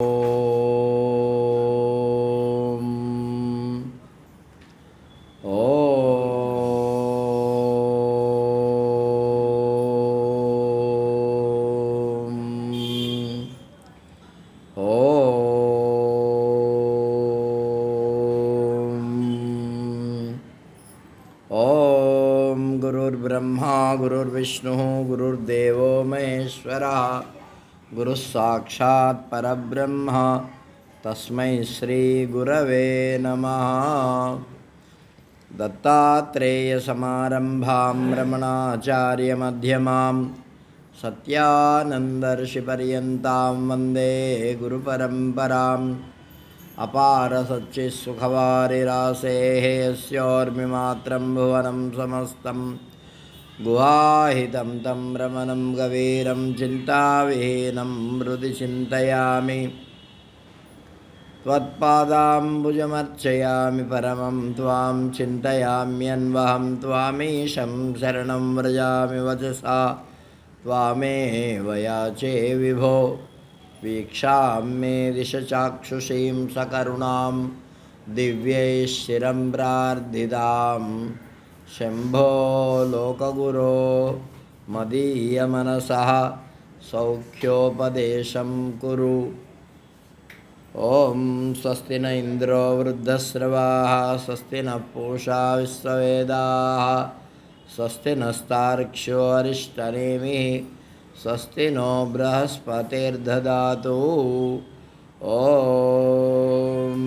ఓం గురుర్బ్రహ్మా గురుర్విష్ణుః గురుర్దేవో మహేశ్వరः గురుః సాక్షాత్ పరబ్రహ్మ తస్మై శ్రీ గురవే నమః. దత్తాత్రేయ సమారంభాం రమణాచార్య మధ్యమాం సత్యానందర్షి పర్యంతాం వందే గురు పరంపరాం. అపార సచ్చిసుఖవారిరాసేః యస్యోర్మిమాత్రం భువనం సమస్తం గుహాహితం తం రమణం గవీరం చింతావిహీనం హృది చింతయామి. త్వత్పాదాంబుజమర్చయామి పరమం త్వాం చింతయామ్యన్వహం త్వామీశం శరణం వ్రజామి వచసా త్వామేవ యాచే విభో. వీక్షాం మే దిశ చాక్షుషీం సకరుణాం దివ్యైశ్చిరం ప్రార్థితాం. శంభో లోకగురో మదీయమనసః సౌఖ్యోపదేశం కురు. ఓం స్వస్తి న ఇంద్రో వృద్ధశ్రవాः స్వస్తి న పూషా విశ్వవేదాः స్వస్తి నస్తార్క్ష్యో అరిష్టనేమిः స్వస్తి నో బృహస్పతిర్దదాతు. ఓం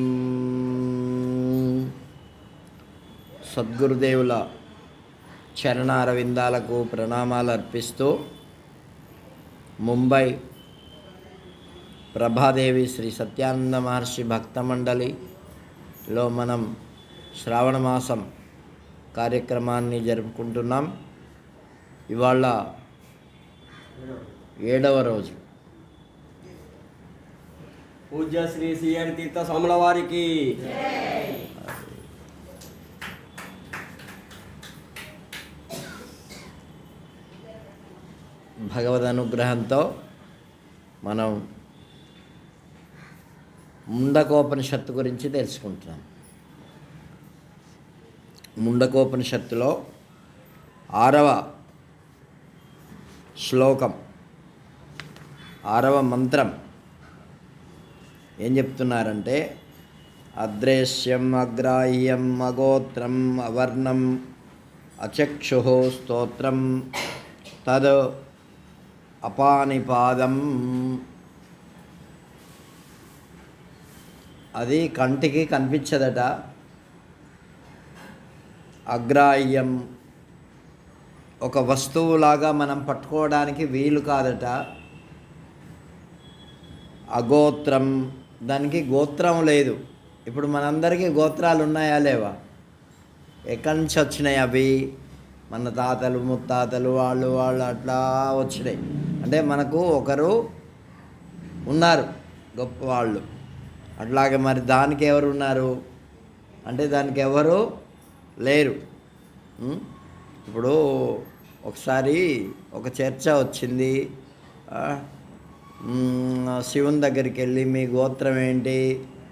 సద్గురుదేవుల చరణారవిందాలకు ప్రణామాలు అర్పిస్తూ ముంబై ప్రభాదేవి శ్రీ సత్యానంద మహర్షి భక్త మండలిలో మనం శ్రావణ మాసం కార్యక్రమాన్ని జరుపుకుంటున్నాం. ఇవాళ 7వ రోజు. పూజ్య శ్రీ శ్రీహరి తీర్థ స్వాముల వారికి భగవద్ అనుగ్రహంతో మనం ముండకోపనిషత్తు గురించి తెలుసుకుంటున్నాం. ముండకోపనిషత్తులో 6వ శ్లోకం 6వ మంత్రం ఏం చెప్తున్నారంటే, అద్రేశ్యం అగ్రాహ్యం అగోత్రం అవర్ణం అచక్షుః స్తోత్రం తద్ అపానిపాదం. అది కంటికి కనిపించదట. అగ్రాహ్యం ఒక వస్తువులాగా మనం పట్టుకోవడానికి వీలు కాదట. అగోత్రం దానికి గోత్రం లేదు. ఇప్పుడు మనందరికీ గోత్రాలు ఉన్నాయా లేవా? ఎక్కడి నుంచి వచ్చినాయి అవి? మన తాతలు ముత్తాతలు వాళ్ళు అట్లా వచ్చినాయి. అంటే మనకు ఒకరు ఉన్నారు గొప్పవాళ్ళు. అట్లాగే మరి దానికి ఎవరు ఉన్నారు అంటే దానికి ఎవరు లేరు. ఇప్పుడు ఒకసారి ఒక చర్చ వచ్చింది. శివుని దగ్గరికి వెళ్ళి మీ గోత్రం ఏంటి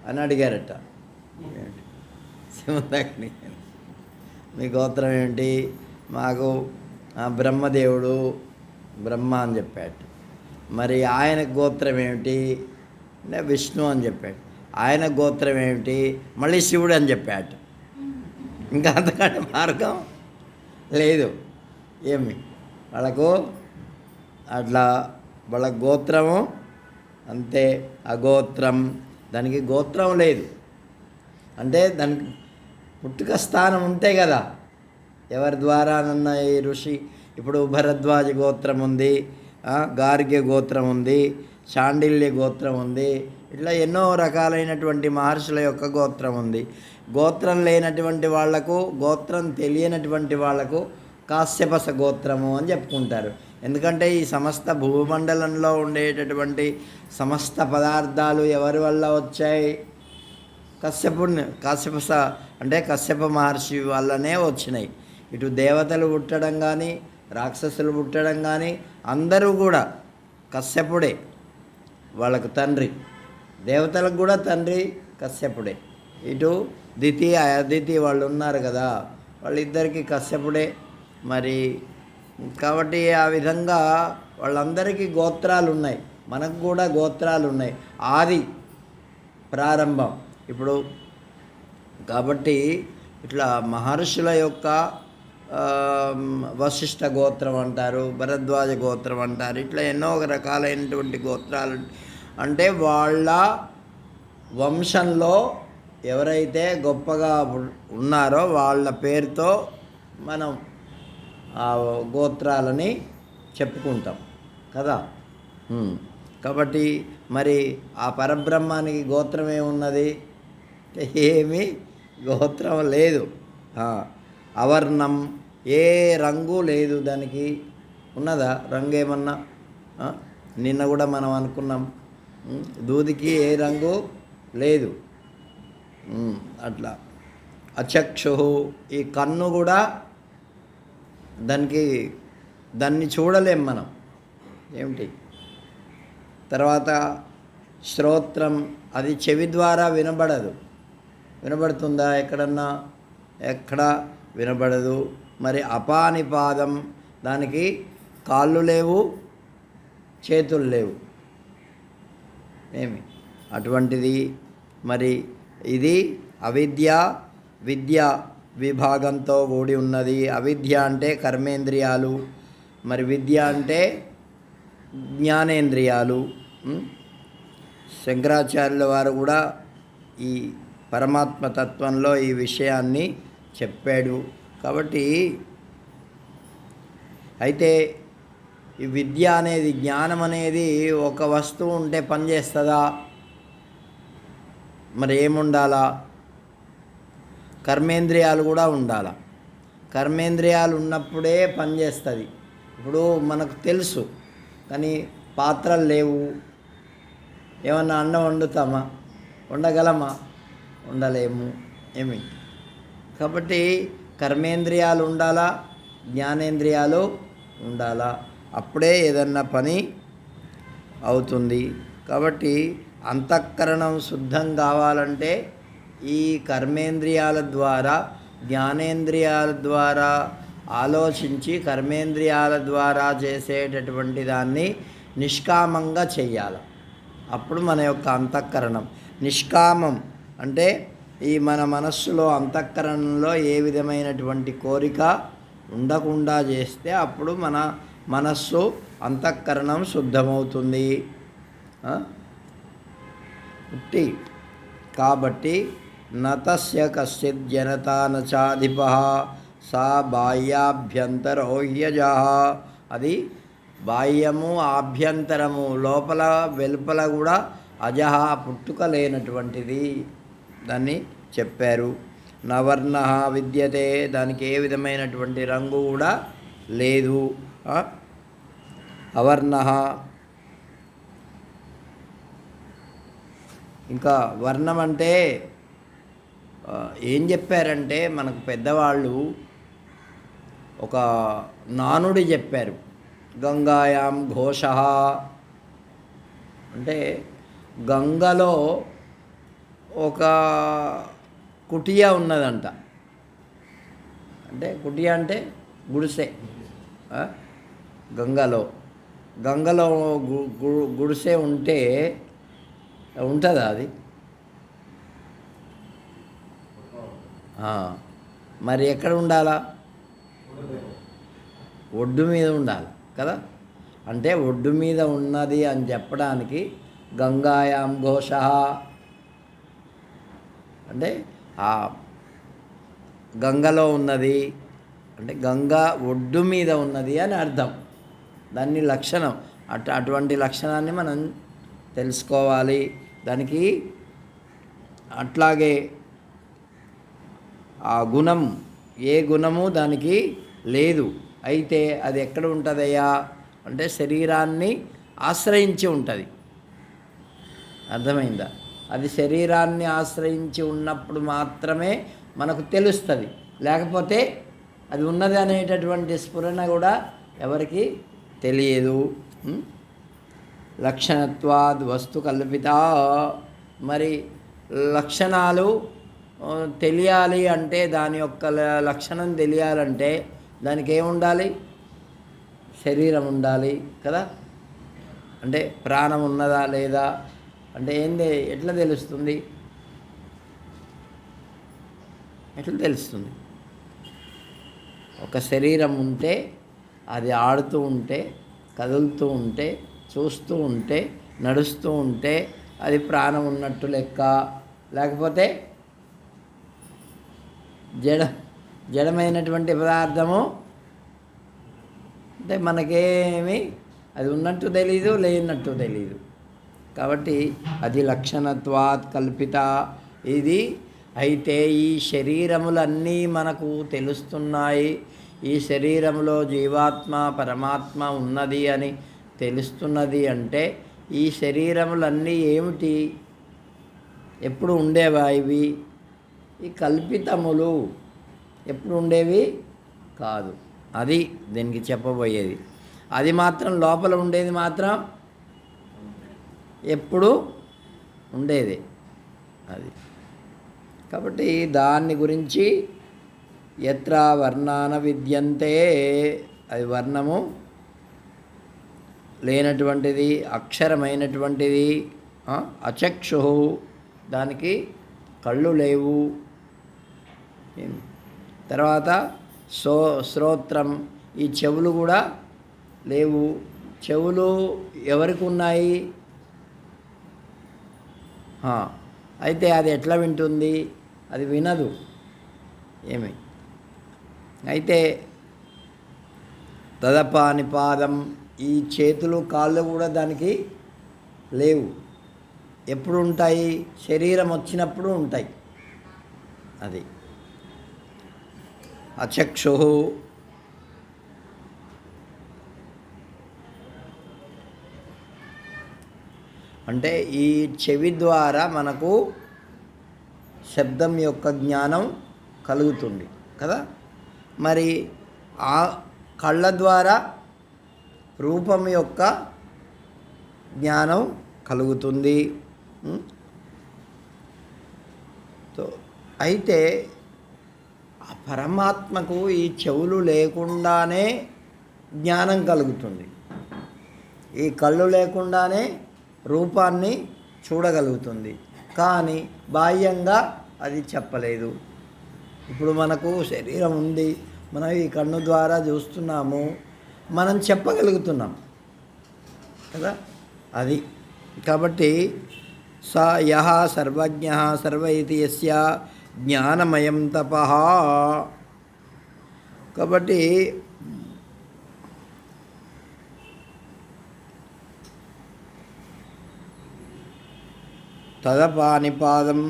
అని అడిగారట. శివుని దగ్గరికి మీ గోత్రం ఏంటి? మాకు బ్రహ్మదేవుడు బ్రహ్మ అని చెప్పాడు. మరి ఆయన గోత్రం ఏమిటి అంటే విష్ణు అని చెప్పాడు. ఆయన గోత్రం ఏమిటి? మళ్ళీ శివుడు అని చెప్పాడు. ఇంకా అంతకంటే మార్గం లేదు. ఏమి వాళ్ళకు అట్లా వాళ్ళ గోత్రము అంతే. అగోత్రం దానికి గోత్రం లేదు. అంటే దానికి పుట్టుక స్థానం ఉంటే కదా. ఎవరి ద్వారానన్నా ఈ ఋషి ఇప్పుడు భరద్వాజ గోత్రం ఉంది, గార్గ్య గోత్రం ఉంది, శాండిల్య గోత్రం ఉంది, ఇట్లా ఎన్నో రకాలైనటువంటి మహర్షుల యొక్క గోత్రం ఉంది. గోత్రం లేనటువంటి వాళ్లకు, గోత్రం తెలియనటువంటి వాళ్లకు కాశ్యపస గోత్రము అని చెప్పుకుంటారు. ఎందుకంటే ఈ సమస్త భూమండలంలో ఉండేటటువంటి సమస్త పదార్థాలు ఎవరి వల్ల వచ్చాయి? కాశ్యపస అంటే కశ్యప మహర్షి వల్లనే వచ్చినాయి. ఇటు దేవతలు పుట్టడం కానీ, రాక్షసులు పుట్టడం కానీ అందరూ కూడా కశ్యపుడే వాళ్ళకు తండ్రి. దేవతలకు కూడా తండ్రి కశ్యపుడే. ఇటు దితి అదితి వాళ్ళు ఉన్నారు కదా, వాళ్ళిద్దరికీ కశ్యపుడే. మరి కాబట్టి ఆ విధంగా వాళ్ళందరికీ గోత్రాలు ఉన్నాయి, మనకు కూడా గోత్రాలు ఉన్నాయి. ఆది ప్రారంభం ఇప్పుడు కాబట్టి ఇట్లా మహర్షుల యొక్క వశిష్ఠ గోత్రం అంటారు, భరద్వాజ గోత్రం అంటారు, ఇట్లా ఎన్నో రకాలైనటువంటి గోత్రాలు. అంటే వాళ్ళ వంశంలో ఎవరైతే గొప్పగా ఉన్నారో వాళ్ళ పేరుతో మనం ఆ గోత్రాలని చెప్పుకుంటాం కదా. కాబట్టి మరి ఆ పరబ్రహ్మానికి గోత్రం ఏమున్నది? ఏమీ గోత్రం లేదు. అవర్ణం, ఏ రంగు లేదు దానికి. ఉన్నదా రంగు ఏమన్నా? నిన్న కూడా మనం అనుకున్నాం, దూదికి ఏ రంగు లేదు. అట్లా అచక్షు, ఈ కన్ను కూడా దాన్ని చూడలేం మనం, ఏమిటి. తర్వాత శ్రోత్రం, అది చెవి ద్వారా వినబడదు. వినబడుతుందా ఎక్కడన్నా? ఎక్కడ వినబడదు. మరి అపానిపాదం, దానికి కాళ్ళు లేవు, చేతులు లేవు, ఏమి అటువంటిది. మరి ఇది అవిద్య విద్య విభాగంతో కూడి ఉన్నది. అవిద్య అంటే కర్మేంద్రియాలు, మరి విద్య అంటే జ్ఞానేంద్రియాలు. శంకరాచార్యుల వారు కూడా ఈ పరమాత్మ తత్వంలో ఈ విషయాన్ని చెప్పాడు. కాబట్టి అయితే ఈ విద్య అనేది, జ్ఞానం అనేది ఒక వస్తువు ఉంటే పనిచేస్తుందా? మరి ఏముండాలా? కర్మేంద్రియాలు కూడా ఉండాలా. కర్మేంద్రియాలు ఉన్నప్పుడే పనిచేస్తుంది. ఇప్పుడు మనకు తెలుసు, కానీ పాత్రలు లేవు. ఏమన్నా అన్నం వండుతామా? వండగలమా? ఉండలేము. ఏమి. కాబట్టి కర్మేంద్రియాలు ఉండాలా, జ్ఞానేంద్రియాలు ఉండాలా, అప్పుడే ఏదన్నా పని అవుతుంది. కాబట్టి అంతఃకరణం శుద్ధం కావాలంటే ఈ కర్మేంద్రియాల ద్వారా, జ్ఞానేంద్రియాల ద్వారా ఆలోచించి కర్మేంద్రియాల ద్వారా చేసేటటువంటి దాన్ని నిష్కామంగా చెయ్యాలి. అప్పుడు మన యొక్క అంతఃకరణం నిష్కామం. అంటే ఈ మన మనస్సులో అంతఃకరణంలో ఏ విధమైనటువంటి కోరిక ఉండకుండా చేస్తే అప్పుడు మన మనస్సు అంతఃకరణం శుద్ధమవుతుంది. కాబట్టి నతస్య కశ్చిత్ జనతా నచాధిప సా బాహ్యాభ్యంతరోహ్యజ. అది బాహ్యము ఆభ్యంతరము, లోపల వెలుపల కూడా అజహ, పుట్టుక లేనటువంటిది. దాన్ని చెప్పారు. నవర్ణ విద్యతే, దానికి ఏ విధమైనటువంటి రంగు కూడా లేదు. అవర్ణ. ఇంకా వర్ణం అంటే ఏం చెప్పారంటే మనకు పెద్దవాళ్ళు ఒక నానుడి చెప్పారు. గంగాయాం ఘోష అంటే గంగలో ఒక కుటియా ఉన్నదంట. అంటే కుటియా అంటే గుడిసె. గంగలో గుడిసె ఉంటే ఉంటుందా అది? మరి ఎక్కడ ఉండాలా? ఒడ్డు మీద ఉండాలి కదా. అంటే ఒడ్డు మీద ఉన్నది అని చెప్పడానికి గంగాయాం ఘోష అంటే ఆ గంగలో ఉన్నది అంటే గంగా ఒడ్డు మీద ఉన్నది అని అర్థం. దాన్ని లక్షణం, అటువంటి లక్షణాన్ని మనం తెలుసుకోవాలి. దానికి అట్లాగే ఆ గుణం, ఏ గుణము దానికి లేదు. అయితే అది ఎక్కడ ఉంటుందయ్యా అంటే శరీరాన్ని ఆశ్రయించి ఉంటుంది. అర్థమైందా? అది శరీరాన్ని ఆశ్రయించి ఉన్నప్పుడు మాత్రమే మనకు తెలుస్తుంది. లేకపోతే అది ఉన్నది అనేటటువంటి స్ఫురణ కూడా ఎవరికి తెలియదు. లక్షణత్వాద్ వస్తు కల్పిత మరి లక్షణాలు తెలియాలి అంటే, దాని యొక్క లక్షణం తెలియాలంటే దానికి ఏముండాలి? శరీరం ఉండాలి కదా. అంటే ప్రాణం ఉన్నదా లేదా అంటే ఏంది, ఎట్లా తెలుస్తుంది? ఎట్లా తెలుస్తుంది? ఒక శరీరం ఉంటే, అది ఆడుతూ ఉంటే, కదులుతూ ఉంటే, చూస్తూ ఉంటే, నడుస్తూ ఉంటే అది ప్రాణం ఉన్నట్టు లెక్క. లేకపోతే జడమైనటువంటి పదార్థము అంటే మనకేమి అది ఉన్నట్టు తెలీదు, లేనట్టు తెలీదు. కాబట్టి అది లక్షణత్వాత్ కల్పిత ఇది. అయితే ఈ శరీరములన్నీ మనకు తెలుస్తున్నాయి. ఈ శరీరంలో జీవాత్మ పరమాత్మ ఉన్నది అని తెలుస్తున్నది అంటే ఈ శరీరములన్నీ ఏమిటి? ఎప్పుడు ఉండేవా ఇవి? ఈ కల్పితములు. ఎప్పుడు ఉండేవి కాదు. అది దీనికి చెప్పబోయేది. అది మాత్రం లోపల ఉండేది మాత్రం ఎప్పుడు ఉండేది అది. కాబట్టి దాన్ని గురించి ఎత్ర వర్ణాన విద్యంతే, అది వర్ణము లేనటువంటిది, అక్షరమైనటువంటిది. అచక్షు, దానికి కళ్ళు లేవు. తర్వాత శ్రోత్రం, ఈ చెవులు కూడా లేవు. చెవులు ఎవరికి ఉన్నాయి? అయితే అది ఎట్లా వింటుంది? అది వినదు. ఏమి అయితే తదపానిపాదం, ఈ చేతులు కాళ్ళు కూడా దానికి లేవు. ఎప్పుడు ఉంటాయి? శరీరం వచ్చినప్పుడు ఉంటాయి. అది అచక్షు. అంటే ఈ చెవి ద్వారా మనకు శబ్దం యొక్క జ్ఞానం కలుగుతుంది కదా. మరి ఆ కళ్ళ ద్వారా రూపం యొక్క జ్ఞానం కలుగుతుంది. అయితే ఆ పరమాత్మకు ఈ చెవులు లేకుండానే జ్ఞానం కలుగుతుంది. ఈ కళ్ళు లేకుండానే రూపాన్ని చూడగలుగుతుంది. కానీ బాహ్యంగా అది చెప్పలేదు. ఇప్పుడు మనకు శరీరం ఉంది, మనం ఈ కన్ను ద్వారా చూస్తున్నాము, మనం చెప్పగలుగుతున్నాం కదా. అది కాబట్టి స యః సర్వజ్ఞః సర్వ ఇతి యస్య జ్ఞానమయం తపః. కాబట్టి తదపానిపాదం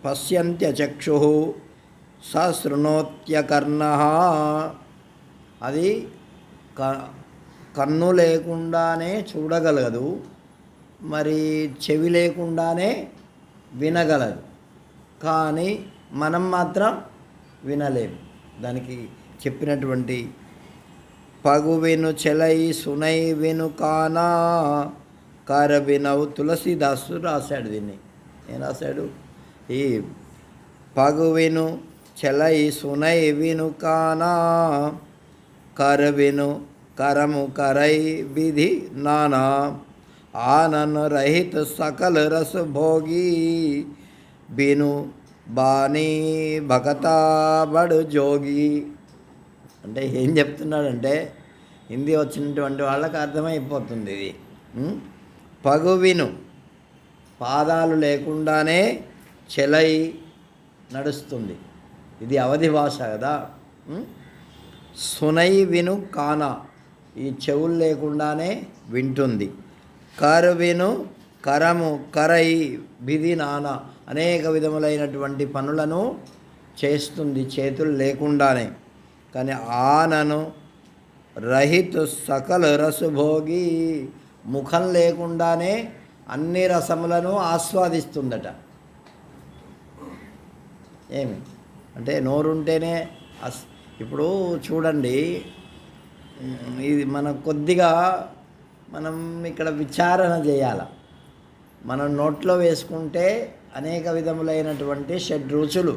పశ్యంత్యచక్షుః స శృణోత్యకర్ణః. అది కన్ను లేకుండానే చూడగలదు, మరి చెవి లేకుండానే వినగలదు. కానీ మనం మాత్రం వినలేము. దానికి చెప్పినటువంటి పగువిను చెలై సునై విను కానా కారవినవు తులసీదాసు రాశాడు. దీన్ని ఏం రాశాడు? ఈ పగువిను చెలై సునై విను కానా కరవిను करमु करई विधि नाना आनन रहित सकल रस भोगी बिनु बानी भगता बड़ जोगी. అంటే ఏం చెప్తున్నాడంటే హిందీ వచ్చినటువంటి వాళ్ళకి అర్థమైపోతుంది ఇది. పగువిను, పాదాలు లేకుండానే చెలై నడుస్తుంది. ఇది అవధి భాష కదా. సునై విను కానా, ఈ చెవులు లేకుండానే వింటుంది. కరువిను కరము కరై విధి నానా, అనేక విధములైనటువంటి పనులను చేస్తుంది చేతులు లేకుండానే. కానీ ఆనను రహితు సకల రసభోగి, ముఖం లేకుండానే అన్ని రసములను ఆస్వాదిస్తుందట. ఏమి అంటే నోరుంటేనే ఇప్పుడు చూడండి, ఇది మనం కొద్దిగా మనం ఇక్కడ విచారణ చేయాలి. మనం నోట్లో వేసుకుంటే అనేక విధములైనటువంటి షడ్రుచులు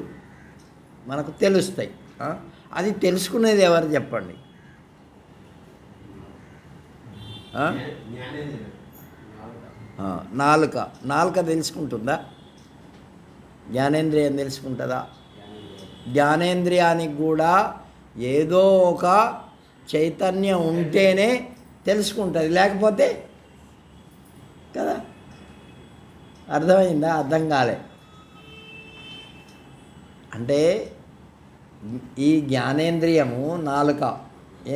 మనకు తెలుస్తాయి. అది తెలుసుకునేది ఎవరు చెప్పండి? నాలుక తెలుసుకుంటుందా? జ్ఞానేంద్రియం తెలుసుకుంటుందా? జ్ఞానేంద్రియానికి కూడా ఏదో ఒక చైతన్యం ఉంటేనే తెలుసుకుంటుంది, లేకపోతే కదా. అర్థమైందా? అర్థం కాలే. అంటే ఈ జ్ఞానేంద్రియము నాలుక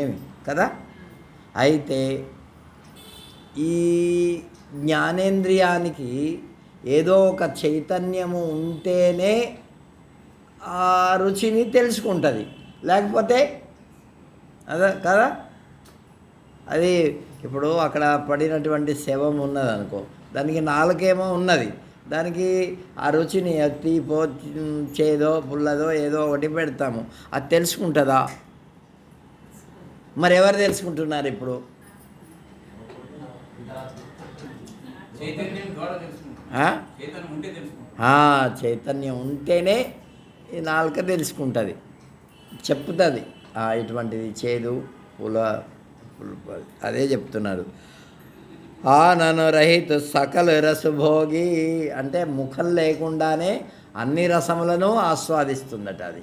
ఏమి కదా. అయితే ఈ జ్ఞానేంద్రియానికి ఏదో ఒక చైతన్యము ఉంటేనే ఆ రుచిని తెలుసుకుంటుంది, లేకపోతే అదే కదా. అది ఇప్పుడు అక్కడ పడినటువంటి శవం ఉన్నదనుకో, దానికి నాలుకేమో ఉన్నది, దానికి ఆ రుచిని తీపో చేదో పుల్లదో ఏదో ఒకటి పెడతాము, అది తెలుసుకుంటుందా? మరి ఎవరు తెలుసుకుంటున్నారు ఇప్పుడు? చైతన్యం ఉంటేనే ఈ నాలుక తెలుసుకుంటుంది, చెప్తుంది ఇటువంటిది చేదు పుల. అదే చెప్తున్నారు. నన్ను రహిత సకల రసభోగి అంటే ముఖం లేకుండానే అన్ని రసములను ఆస్వాదిస్తుందట అది.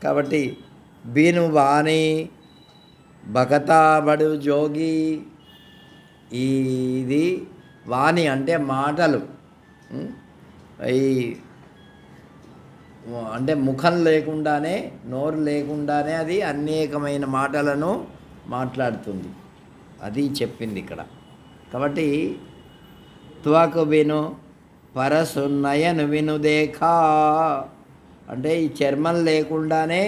కాబట్టి బీను బాణి భగతా బడు జోగి, ఇది వాణి అంటే మాటలు, ఈ అంటే ముఖం లేకుండానే నోరు లేకుండానే అది అనేకమైన మాటలను మాట్లాడుతుంది, అది చెప్పింది ఇక్కడ. కాబట్టి త్వకు విను పరసు నయను విను దేఖా అంటే ఈ చర్మం లేకుండానే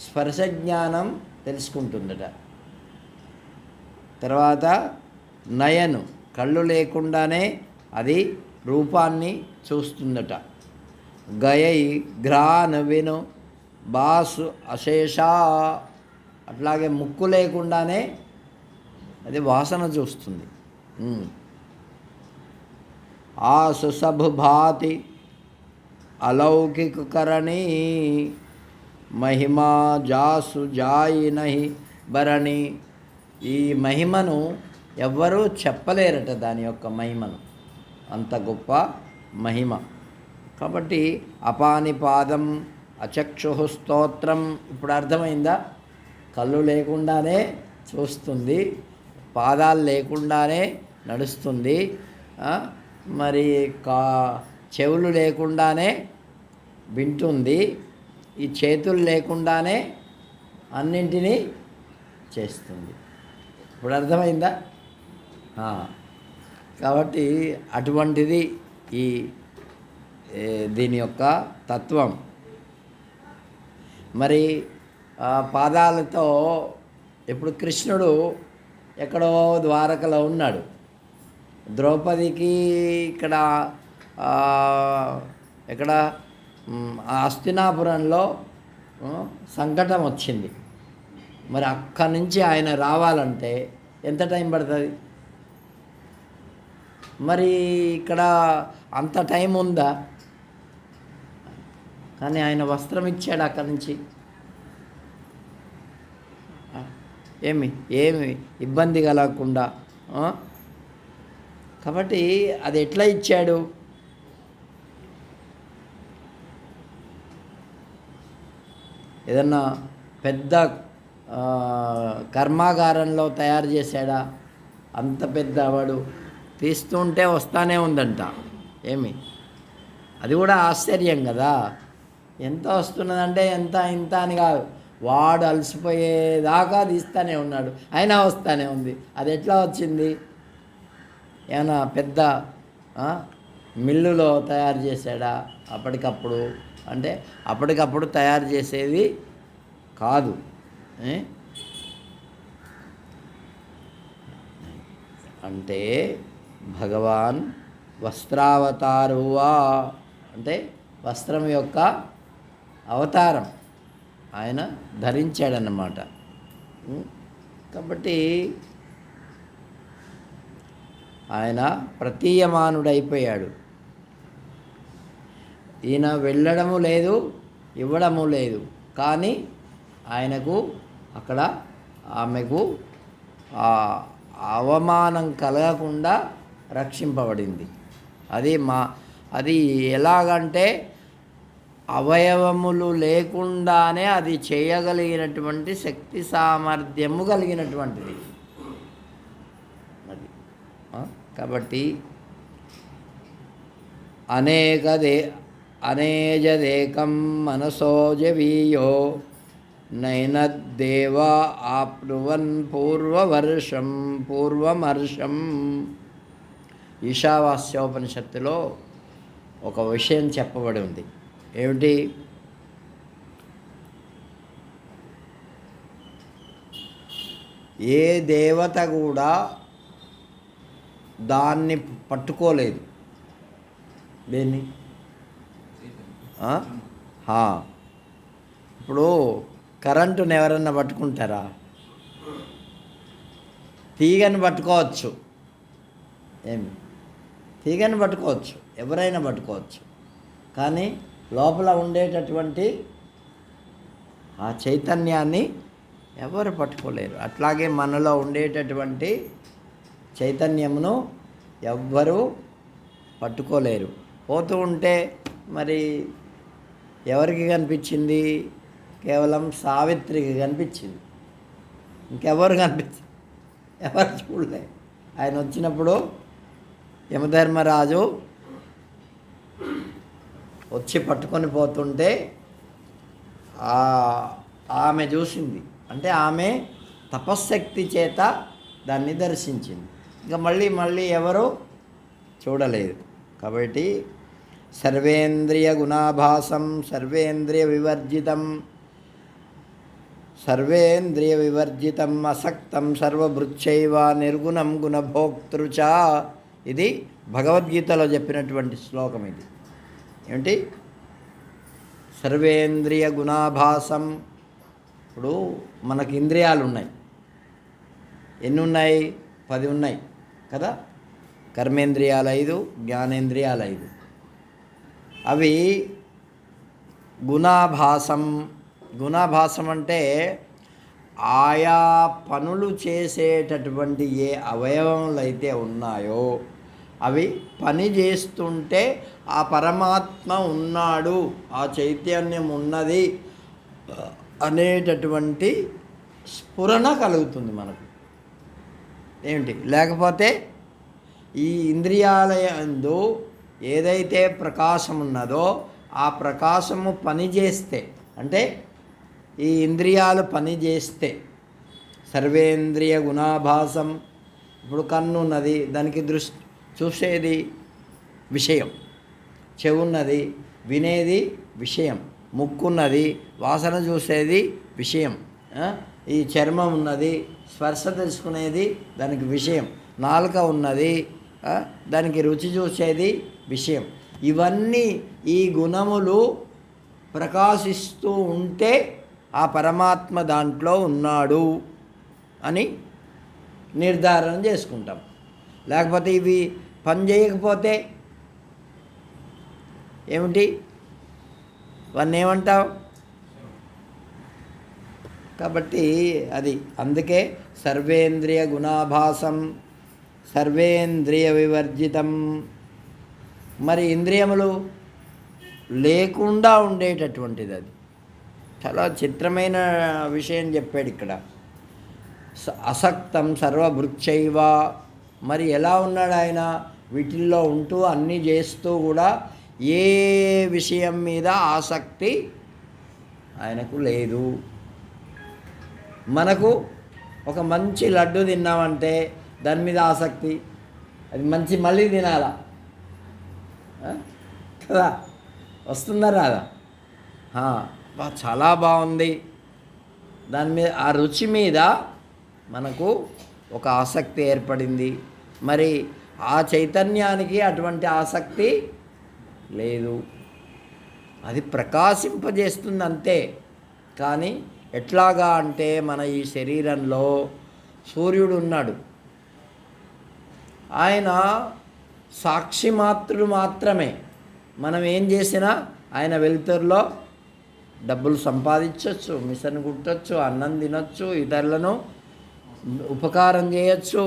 స్పర్శ జ్ఞానం తెలుసుకుంటుందట. తర్వాత నయను కళ్ళు లేకుండానే అది రూపాన్ని చూస్తుందట. గయై ఘ్రాను విను బాసు అశేష అట్లాగే ముక్కు లేకుండానే అది వాసన చూస్తుంది. ఆసు సభు భాతి అలౌకిక కరణి మహిమా జాసు జాయి నహి భరణి, ఈ మహిమను ఎవ్వరూ చెప్పలేరట, దాని యొక్క మహిమను, అంత గొప్ప మహిమ. కాబట్టి అపానిపాదం అచక్షు స్తోత్రం, ఇప్పుడు అర్థమైందా? కళ్ళు లేకుండానే చూస్తుంది, పాదాలు లేకుండానే నడుస్తుంది, మరి చెవులు లేకుండానే వింటుంది, ఈ చేతులు లేకుండానే అన్నింటినీ చేస్తుంది. ఇప్పుడు అర్థమైందా? కాబట్టి అటువంటిది ఈ దీని యొక్క తత్వం. మరి పాదాలతో ఇప్పుడు కృష్ణుడు ఎక్కడో ద్వారకలో ఉన్నాడు, ద్రౌపదికి ఇక్కడ ఎక్కడ హస్తినాపురంలో సంకటం వచ్చింది. మరి అక్కడి నుంచి ఆయన రావాలంటే ఎంత టైం పడుతుంది? మరి ఇక్కడ అంత టైం ఉందా? కానీ ఆయన వస్త్రం ఇచ్చాడు అక్కడి నుంచి. ఏమి ఇబ్బంది కలగకుండా. కాబట్టి అది ఎట్లా ఇచ్చాడు? ఏదన్నా పెద్ద కర్మాగారంలో తయారు చేశాడా? అంత పెద్దవాడు తీస్తుంటే వస్తానే ఉందంట. అది కూడా ఆశ్చర్యం కదా. ఎంత వస్తున్నదంటే ఎంత ఇంత అని కాదు, వాడు అలసిపోయేదాకా తీస్తూనే ఉన్నాడు, అయినా వస్తూనే ఉంది. అది ఎట్లా వచ్చింది? ఏమైనా పెద్ద మిల్లులో తయారు చేశాడా? అప్పటికప్పుడు అంటే అప్పటికప్పుడు తయారు చేసేది కాదు. అంటే భగవాన్ వస్త్రావతారువా అంటే వస్త్రం యొక్క అవతారం ఆయన ధరించాడన్నమాట. కాబట్టి ఆయన ప్రతీయమానుడైపోయాడు. ఈయన వెళ్ళడము లేదు, ఇవ్వడము లేదు, కానీ ఆయనకు అక్కడ ఆమెకు అవమానం కలగకుండా రక్షింపబడింది. అది ఎలాగంటే అవయవములు లేకుండానే అది చేయగలిగినటువంటి శక్తి సామర్థ్యము కలిగినటువంటిది అది. కాబట్టి అనేజదేకం మనసోజవీయో నైనద్దేవా ఆప్నువన్ పూర్వమర్షం. ఈశావాస్యోపనిషత్తులో ఒక విషయం చెప్పబడి ఉంది. ఏమిటి? ఏ దేవత కూడా దాన్ని పట్టుకోలేదు. దేన్ని? ఇప్పుడు కరెంటుని ఎవరన్నా పట్టుకుంటారా? తీగని పట్టుకోవచ్చు, తీగని పట్టుకోవచ్చు, ఎవరైనా పట్టుకోవచ్చు, కానీ లోపల ఉండేటటువంటి ఆ చైతన్యాన్ని ఎవరు పట్టుకోలేరు. అట్లాగే మనలో ఉండేటటువంటి చైతన్యమును ఎవ్వరూ పట్టుకోలేరు. పోతూ ఉంటే మరి ఎవరికి కనిపించింది? కేవలం సావిత్రికి కనిపించింది, ఇంకెవరు కనిపించింది? ఎవరు చూడలే. ఆయన వచ్చినప్పుడు యమధర్మరాజు వచ్చి పట్టుకొని పోతుంటే ఆమె చూసింది. అంటే ఆమె తపశ్శక్తి చేత దాన్ని దర్శించింది. ఇంకా మళ్ళీ ఎవరు చూడలేదు. కాబట్టి సర్వేంద్రియ గుణాభాసం సర్వేంద్రియ వివర్జితం అసక్తం సర్వభృచ్చైవ నిర్గుణం గుణభోక్తృచ. ఇది భగవద్గీతలో చెప్పినటువంటి శ్లోకం. ఇది ఏమిటి? సర్వేంద్రియ గుణాభాసం. ఇప్పుడు మనకి ఇంద్రియాలు ఉన్నాయి. ఎన్ని ఉన్నాయి? 10 ఉన్నాయి కదా. కర్మేంద్రియాలు 5, జ్ఞానేంద్రియాలు 5. అవి గుణాభాసం అంటే ఆయా పనులు చేసేటటువంటి ఏ అవయవములు అయితే ఉన్నాయో అవి పని చేస్తుంటే ఆ పరమాత్మ ఉన్నాడు, ఆ చైతన్యం ఉన్నది అనేటటువంటి స్ఫురణ కలుగుతుంది మనకు. ఏమిటి? లేకపోతే ఈ ఇంద్రియాలయందు ఏదైతే ప్రకాశం ఉన్నదో ఆ ప్రకాశము పనిచేస్తే, అంటే ఈ ఇంద్రియాలు పనిచేస్తే సర్వేంద్రియ గుణాభాసం. ఇప్పుడు కన్ను ఉన్నది, దానికి చూసేది విషయం. చెవు ఉన్నది, వినేది విషయం. ముక్కున్నది, వాసన చూసేది విషయం. ఈ చర్మం ఉన్నది, స్పర్శ తెలుసుకునేది దానికి విషయం. నాలుక ఉన్నది, దానికి రుచి చూసేది విషయం. ఇవన్నీ ఈ గుణములు ప్రకాశిస్తూ ఉంటే ఆ పరమాత్మ దాంట్లో ఉన్నాడు అని నిర్ధారణ చేసుకుంటాం. లేకపోతే ఇవి పని చేయకపోతే ఏమిటి? వాన్ని ఏమంటావు? కాబట్టి అది అందుకే సర్వేంద్రియ గుణాభాసం సర్వేంద్రియ వివర్జితం. మరి ఇంద్రియములు లేకుండా ఉండేటటువంటిది. అది చాలా చిత్రమైన విషయం చెప్పాడు ఇక్కడ. అసక్తం సర్వభృచ్చైవ. మరి ఎలా ఉన్నాడు ఆయన? వీటిల్లో ఉంటూ అన్నీ చేస్తూ కూడా ఏ విషయం మీద ఆసక్తి ఆయనకు లేదు. మనకు ఒక మంచి లడ్డు తిన్నామంటే దాని మీద ఆసక్తి, అది మంచి మళ్ళీ తినాలా కదా, వస్తుందా రాదా? చాలా బాగుంది, దాని మీద ఆ రుచి మీద మనకు ఒక ఆసక్తి ఏర్పడింది. మరి ఆ చైతన్యానికి అటువంటి ఆసక్తి లేదు. అది ప్రకాశింపజేస్తుంది అంతే. కానీ ఎట్లాగా అంటే మన ఈ శరీరంలో సూర్యుడు ఉన్నాడు. ఆయన సాక్షి మాత్రమే. మనం ఏం చేసినా ఆయన వెలుతురులో డబ్బులు సంపాదించవచ్చు, మిషన్ కుట్టచ్చు, అన్నం తినొచ్చు, ఇతరులను ఉపకారం చేయొచ్చు,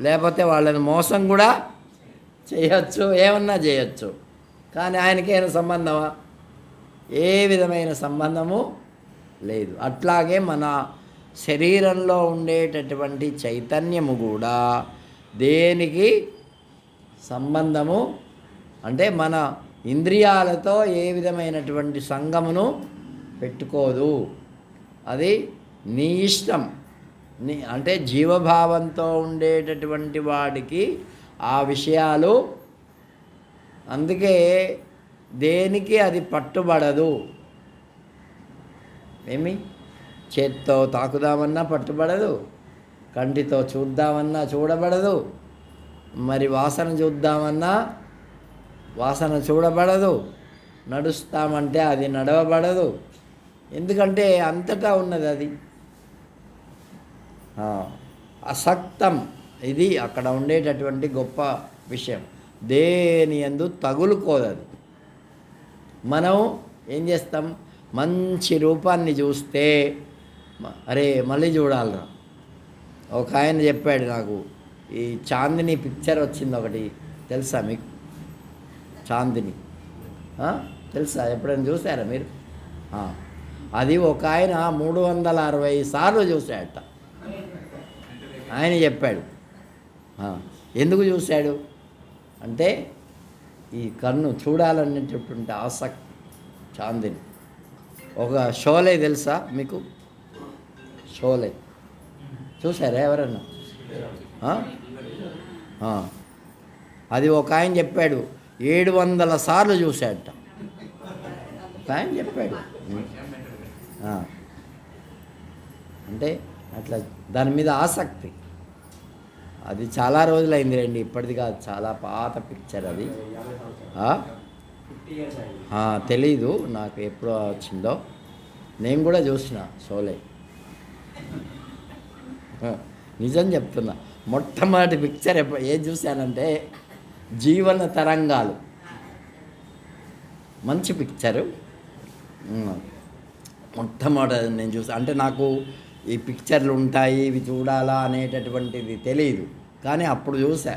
లేకపోతే వాళ్ళని మోసం కూడా చేయొచ్చు, ఏమన్నా చేయొచ్చు. కానీ ఆయనకేమైనా సంబంధమా? ఏ విధమైన సంబంధము లేదు. అట్లాగే మన శరీరంలో ఉండేటటువంటి చైతన్యము కూడా దేనికి సంబంధము అంటే మన ఇంద్రియాలతో ఏ విధమైనటువంటి సంగమును పెట్టుకోదు. అది నీ ఇష్టం. అంటే జీవభావంతో ఉండేటటువంటి వాడికి ఆ విషయాలు, అందుకే దేనికి అది పట్టుబడదు. ఏమి చేత్తో తాకుదామన్నా పట్టుబడదు, కంటితో చూద్దామన్నా చూడబడదు, మరి వాసన చూద్దామన్నా వాసన చూడబడదు, నడుస్తామంటే అది నడవబడదు. ఎందుకంటే అంతటా ఉన్నది అది. అసక్తం. ఇది అక్కడ ఉండేటటువంటి గొప్ప విషయం. దేని యందు తగులుకోదది. మనం ఏం చేస్తాం? మంచి రూపాన్ని చూస్తే అరే మళ్ళీ చూడాలరా. ఒక ఆయన చెప్పాడు నాకు, ఈ చాందిని పిక్చర్ వచ్చింది ఒకటి, తెలుసా మీకు? చాందిని తెలుసా? ఎప్పుడైనా చూసారా మీరు? అది ఒక ఆయన 360 సార్లు చూశాడట. ఆయన చెప్పాడు. ఎందుకు చూశాడు అంటే ఈ కన్ను చూడాలనేటటువంటి ఆసక్తి. చాందిని ఒక షోలే తెలుసా మీకు? షోలే చూసారా ఎవరన్నా? అది ఒక ఆయన చెప్పాడు 700 సార్లు చూశాడట. ఒక ఆయన చెప్పాడు. అంటే అట్లా దాని మీద ఆసక్తి. అది చాలా రోజులైంది రండి, ఇప్పటిది కాదు, చాలా పాత పిక్చర్ అది. తెలీదు నాకు ఎప్పుడో వచ్చిందో. నేను కూడా చూసిన షోలే. నిజం చెప్తున్నా, మొట్టమొదటి పిక్చర్ ఏం చూశానంటే జీవన తరంగాలు. మంచి పిక్చరు. మొట్టమొదటి నేను చూసా. అంటే నాకు ఈ పిక్చర్లు ఉంటాయి, ఇవి చూడాలా అనేటటువంటిది తెలియదు, కానీ అప్పుడు చూసా.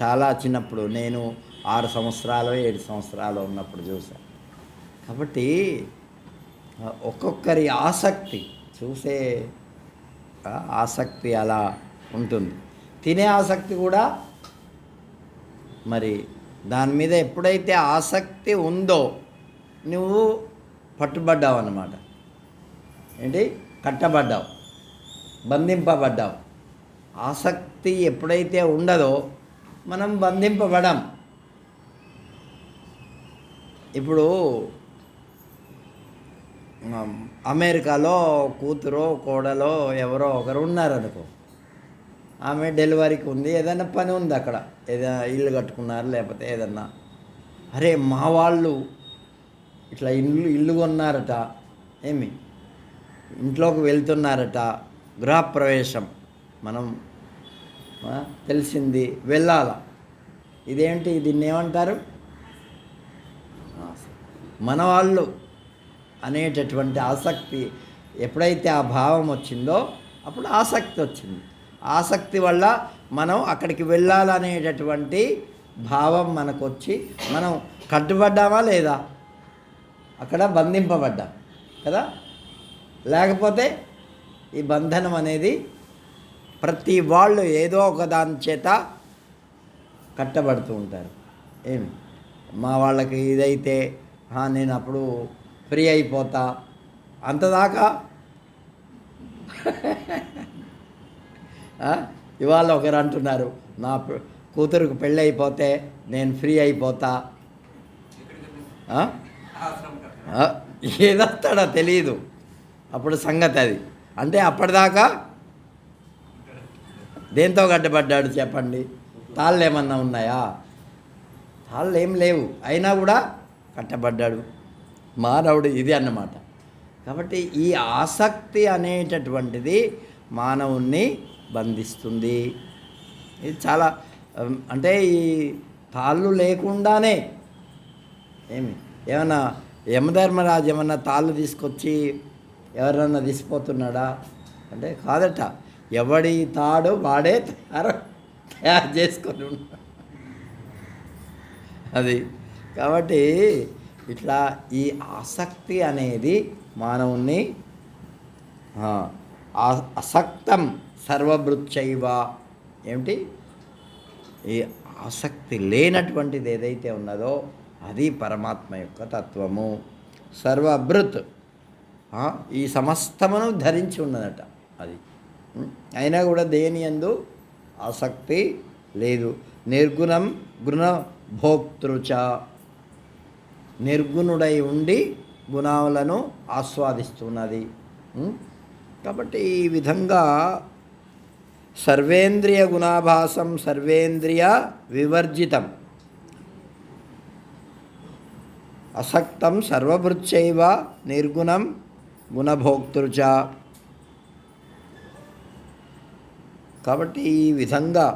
చాలా చిన్నప్పుడు, నేను 6 సంవత్సరాలు 7 సంవత్సరాలు ఉన్నప్పుడు చూసా. కాబట్టి ఒక్కొక్కరి ఆసక్తి, చూసే ఆసక్తి అలా ఉంటుంది. తినే ఆసక్తి కూడా మరి దాని మీద ఎప్పుడైతే ఆసక్తి ఉందో నువ్వు పట్టుబడ్డావు అన్నమాట. ఏంటి? కట్టబడ్డావు, బంధింపబడ్డావు. ఆసక్తి ఎప్పుడైతే ఉండదో మనం బంధింపబడం. ఇప్పుడు అమెరికాలో కూతురో కోడలో ఎవరో ఒకరు ఉన్నారనుకో, ఆమె డెలివరీకి ఉంది, ఏదైనా పని ఉంది అక్కడ, ఏదైనా ఇల్లు కట్టుకున్నారు, లేకపోతే ఏదన్నా, అరే మా వాళ్ళు ఇట్లా ఇల్లు కొన్నారట, ఏమి ఇంట్లోకి వెళ్తున్నారట, గృహప్రవేశం మనం తెలిసింది, వెళ్ళాల. ఇదేంటి? దీన్ని ఏమంటారు? మన వాళ్ళు అనేటటువంటి ఆసక్తి. ఎప్పుడైతే ఆ భావం వచ్చిందో అప్పుడు ఆసక్తి వచ్చింది. ఆసక్తి వల్ల మనం అక్కడికి వెళ్ళాలనేటటువంటి భావం మనకు వచ్చి మనం కట్టుబడ్డామా లేదా? అక్కడ బంధింపబడ్డాం కదా. లేకపోతే ఈ బంధనం అనేది ప్రతి వాళ్ళు ఏదో ఒక దాని చేత కట్టబడుతూ ఉంటారు. ఏమి మా వాళ్ళకి ఇదైతే నేను అప్పుడు ఫ్రీ అయిపోతా, అంతదాకా ఇవాళ ఒకరు అంటున్నారు, నా కూతురుకు పెళ్ళి అయిపోతే నేను ఫ్రీ అయిపోతా. ఏదొస్తాడో తెలియదు అప్పుడు సంగతి అది. అంటే అప్పటిదాకా దేంతో కట్టబడ్డాడు చెప్పండి? తాళ్ళు ఏమన్నా ఉన్నాయా? తాళ్ళు ఏం లేవు, అయినా కూడా కట్టబడ్డాడు మానవుడు. ఇది అన్నమాట. కాబట్టి ఈ ఆసక్తి అనేటటువంటిది మానవుణ్ణి బంధిస్తుంది. ఇది చాలా అంటే ఈ తాళ్ళు లేకుండానే ఏమన్నా యమధర్మరాజు ఏమన్నా తాళ్ళు తీసుకొచ్చి ఎవరన్నా తీసిపోతున్నాడా అంటే కాదట. ఎవడి తాడు వాడే తయారు చేసుకొని ఉన్నాడు. అది కాబట్టి ఇట్లా ఈ ఆసక్తి అనేది మానవుణ్ణి అసక్తం సర్వభృత్యైవ ఏమిటి ఈ ఆసక్తి లేనటువంటిది ఏదైతే ఉన్నదో అది పరమాత్మ యొక్క తత్వము. సర్వభృత్ ఈ సమస్తమును ధరించి ఉన్నదట అది. అయినా కూడా దేని యందు ఆసక్తి లేదు. నిర్గుణం గుణభోక్తృచ నిర్గుణుడై ఉండి గుణాలను ఆస్వాదిస్తున్నది. కాబట్టి ఈ విధంగా సర్వేంద్రియ గుణాభాసం సర్వేంద్రియ వివర్జితం అసక్తం సర్వభృత్యైవ నిర్గుణం గుణభోక్తృచ. కాబట్టి ఈ విధంగా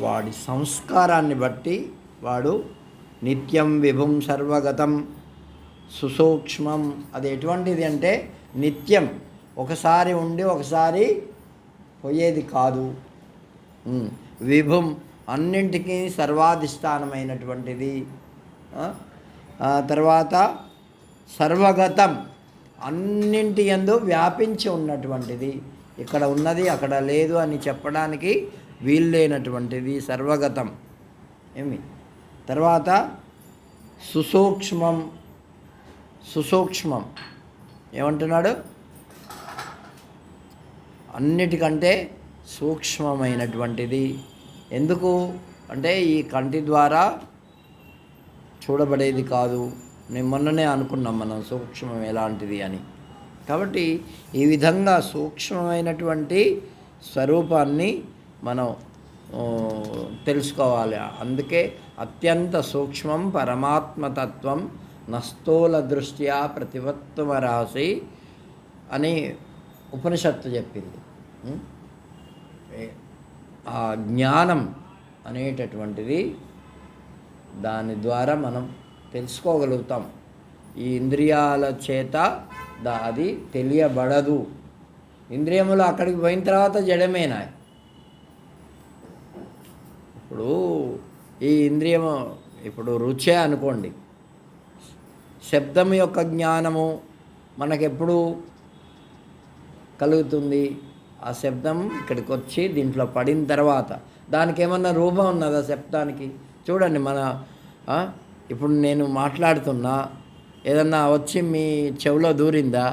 వాడి సంస్కారాన్ని బట్టి వాడు నిత్యం విభుం సర్వగతం సుసూక్ష్మం. అది ఎటువంటిది అంటే నిత్యం, ఒకసారి ఉండి ఒకసారి పోయేది కాదు. విభుం అన్నింటికీ సర్వాధిష్టానమైనటువంటిది. తర్వాత సర్వగతం అన్నింటి యందు వ్యాపించి ఉన్నటువంటిది. ఇక్కడ ఉన్నది అక్కడ లేదు అని చెప్పడానికి వీల్లేనటువంటిది సర్వగతం. తర్వాత సుసూక్ష్మం. సుసూక్ష్మం ఏమంటున్నాడు? అన్నిటికంటే సూక్ష్మమైనటువంటిది. ఎందుకు అంటే ఈ కంటి ద్వారా చూడబడేది కాదు. నేను మొన్ననే అనుకున్నాం మనం సూక్ష్మం ఎలాంటిది అని. కాబట్టి ఈ విధంగా సూక్ష్మమైనటువంటి స్వరూపాన్ని మనం తెలుసుకోవాలి. అందుకే అత్యంత సూక్ష్మం పరమాత్మతత్వం నస్థూల దృష్ట్యా ప్రతివత్వమరాసి అని ఉపనిషత్తు చెప్పింది. ఆ జ్ఞానం అనేటటువంటిది దాని ద్వారా మనం తెలుసుకోగలుగుతాం. ఈ ఇంద్రియాల చేత అది తెలియబడదు. ఇంద్రియములు అక్కడికి పోయిన తర్వాత జడమేనా? ఇప్పుడు ఈ ఇంద్రియము ఇప్పుడు రుచే అనుకోండి, శబ్దం యొక్క జ్ఞానము మనకెప్పుడు కలుగుతుంది? ఆ శబ్దం ఇక్కడికి వచ్చి దీంట్లో పడిన తర్వాత దానికి ఏమన్నా రూపం ఉన్నదా శబ్దానికి? చూడండి, మన ఇప్పుడు నేను మాట్లాడుతున్నా, ఏదన్నా వచ్చి మీ చెవిలో దూరిందా?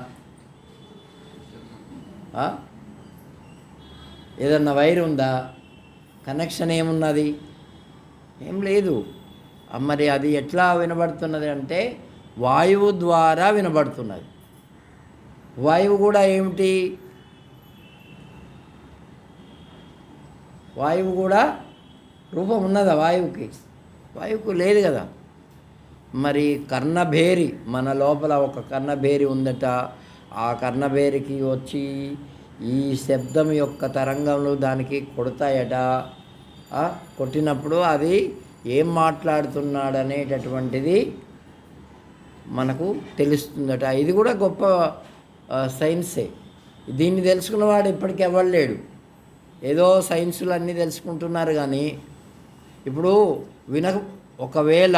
ఏదన్నా వైర్ ఉందా? కనెక్షన్ ఏమున్నది? ఏం లేదు. మరి అది ఎట్లా వినబడుతున్నది అంటే వాయువు ద్వారా వినబడుతున్నది. వాయువు కూడా ఏమిటి? వాయువు కూడా రూపం ఉన్నదా వాయువుకి? వాయువుకు లేదు కదా. మరి కర్ణభేరి, మన లోపల ఒక కర్ణభేరి ఉందట. ఆ కర్ణభేరికి వచ్చి ఈ శబ్దం యొక్క తరంగంలో దానికి కొడతాయట. కొట్టినప్పుడు అది ఏం మాట్లాడుతున్నాడనేటటువంటిది మనకు తెలుస్తుందట. ఇది కూడా గొప్ప సైన్సే. దీన్ని తెలుసుకున్నవాడు ఇప్పటికీ ఎవరు ఏదో సైన్సులు అన్నీ తెలుసుకుంటున్నారు కానీ ఇప్పుడు ఒకవేళ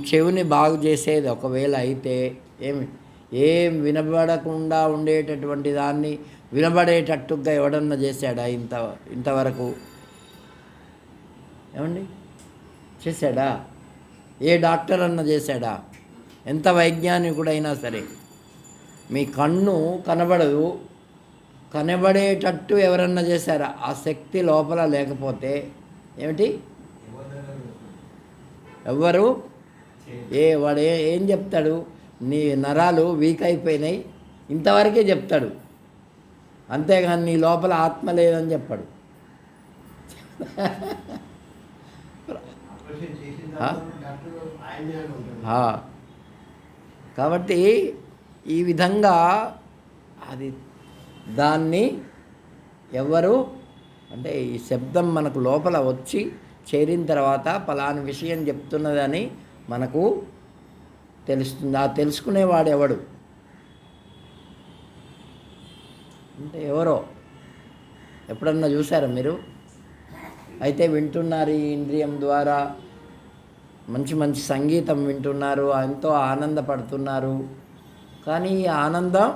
చెవిని బాగు చేసేది ఒకవేళ అయితే ఏం వినబడకుండా ఉండేటటువంటి దాన్ని వినబడేటట్టుగా ఎవడన్నా చేశాడా ఇంతవరకు? ఏమండి చేశాడా? ఏ డాక్టర్ అన్నా చేశాడా? ఎంత వైజ్ఞానికుడైనా సరే మీ కన్ను కనబడదు, కనబడేటట్టు ఎవరన్నా చేశారా? ఆ శక్తి లోపల లేకపోతే ఏమిటి? ఎవ్వరు వాడు ఏం చెప్తాడు? నీ నరాలు వీక్ అయిపోయినాయి ఇంతవరకే చెప్తాడు, అంతేగాని నీ లోపల ఆత్మ లేదని చెప్పాడు. కాబట్టి ఈ విధంగా అది దాన్ని ఎవరు అంటే ఈ శబ్దం మనకు లోపల వచ్చి చేరిన తర్వాత పలాని విషయం చెప్తున్నదని మనకు తెలుస్తుంది. ఆ తెలుసుకునేవాడు ఎవడు అంటే ఎవరో ఎప్పుడన్నా చూసారా మీరు? అయితే వింటున్నారు, ఈ ఇంద్రియం ద్వారా మంచి మంచి సంగీతం వింటున్నారు, ఎంతో ఆనందపడుతున్నారు. కానీ ఈ ఆనందం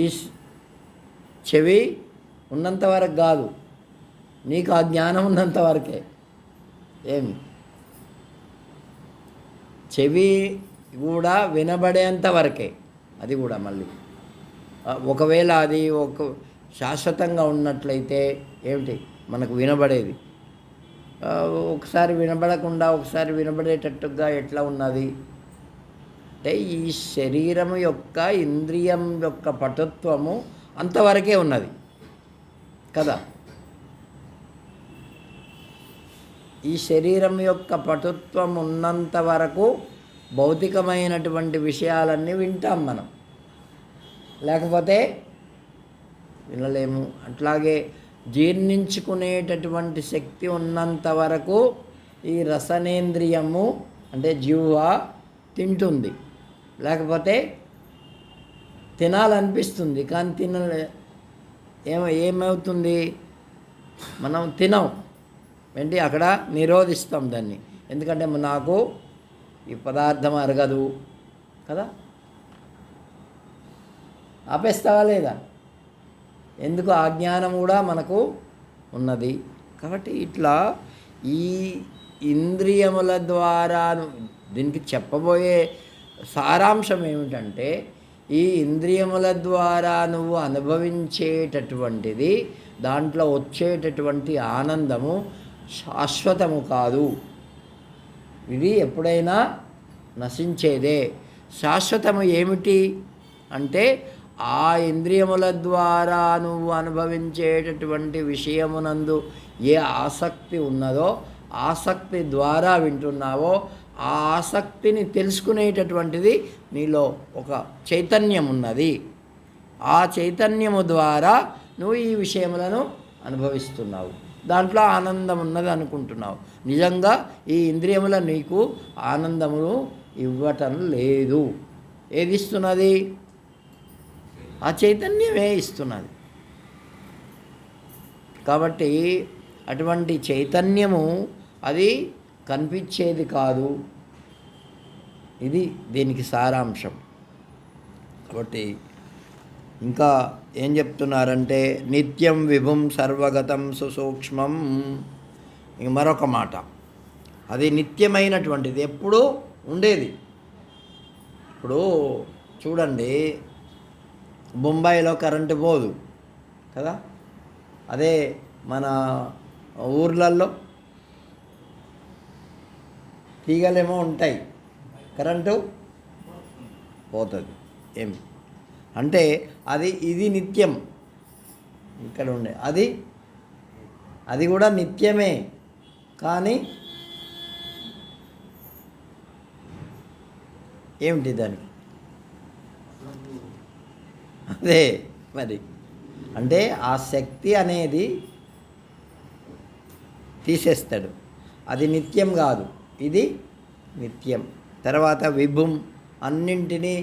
ఈ చెవి ఉన్నంత వరకు కాదు, నీకు ఆ జ్ఞానం ఉన్నంత వరకే. ఏమి చెవి కూడా వినబడేంత వరకే, అది కూడా మళ్ళీ ఒకవేళ అది ఒక శాశ్వతంగా ఉన్నట్లయితే ఏమిటి మనకు వినబడేది, ఒకసారి వినబడకుండా ఒకసారి వినబడేటట్టుగా ఎట్లా ఉన్నది అంటే ఈ శరీరం యొక్క ఇంద్రియం యొక్క పటుత్వము అంతవరకే ఉన్నది కదా. ఈ శరీరం యొక్క పటుత్వం ఉన్నంత వరకు భౌతికమైనటువంటి విషయాలన్నీ వింటాం మనం, లేకపోతే వినలేము. అట్లాగే జీర్ణించుకునేటటువంటి శక్తి ఉన్నంత వరకు ఈ రసనేంద్రియము అంటే జిహ్వ తింటుంది, లేకపోతే తినాలనిపిస్తుంది కానీ ఏమవుతుంది, మనం తినం, ఏంటి అక్కడ నిరోధిస్తాం దాన్ని. ఎందుకంటే నాకు ఈ పదార్థం అరగదు కదా, ఆపేస్తావా లేదా? ఎందుకు? ఆ జ్ఞానం కూడా మనకు ఉన్నది. కాబట్టి ఇట్లా ఈ ఇంద్రియముల ద్వారా దీనికి చెప్పబోయే సారాంశం ఏమిటంటే ఈ ఇంద్రియముల ద్వారా నువ్వు అనుభవించేటటువంటిది, దాంట్లో వచ్చేటటువంటి ఆనందము శాశ్వతము కాదు. ఇది ఎప్పుడైనా నశించేదే. శాశ్వతము ఏమిటి అంటే ఆ ఇంద్రియముల ద్వారా నువ్వు అనుభవించేటటువంటి విషయమునందు ఏ ఆసక్తి ఉన్నదో, ఆసక్తి ద్వారా వింటున్నావో ఆ ఆసక్తిని తెలుసుకునేటటువంటిది నీలో ఒక చైతన్యం ఉన్నది. ఆ చైతన్యము ద్వారా నువ్వు ఈ విషయములను అనుభవిస్తున్నావు, దాంట్లో ఆనందం ఉన్నది అనుకుంటున్నావు. నిజంగా ఈ ఇంద్రియముల నీకు ఆనందమును ఇవ్వటం లేదు. ఏది ఇస్తున్నది? ఆ చైతన్యమే ఇస్తున్నది. కాబట్టి అటువంటి చైతన్యము అది కనిపించేది కాదు. ఇది దీనికి సారాంశం. కాబట్టి ఇంకా ఏం చెప్తున్నారంటే నిత్యం విభుం సర్వగతం సుసూక్ష్మం. ఇంక మరొక మాట, అది నిత్యమైనటువంటిది, ఎప్పుడూ ఉండేది. ఇప్పుడు చూడండి, బొంబాయిలో కరెంటు పోదు కదా, అదే మన ఊర్లల్లో తీగలేమో ఉంటాయి, కరెంటు పోతుంది. ఏం అంటే ఇది నిత్యం. ఇక్కడ ఉండే అది కూడా నిత్యమే, కానీ ఏమిటి దానికి? అదే మరి అంటే ఆ శక్తి అనేది తీసేస్తాడు. అది నిత్యం కాదు, ఇది నిత్యం. తర్వాత విభుం, అన్నింటినీ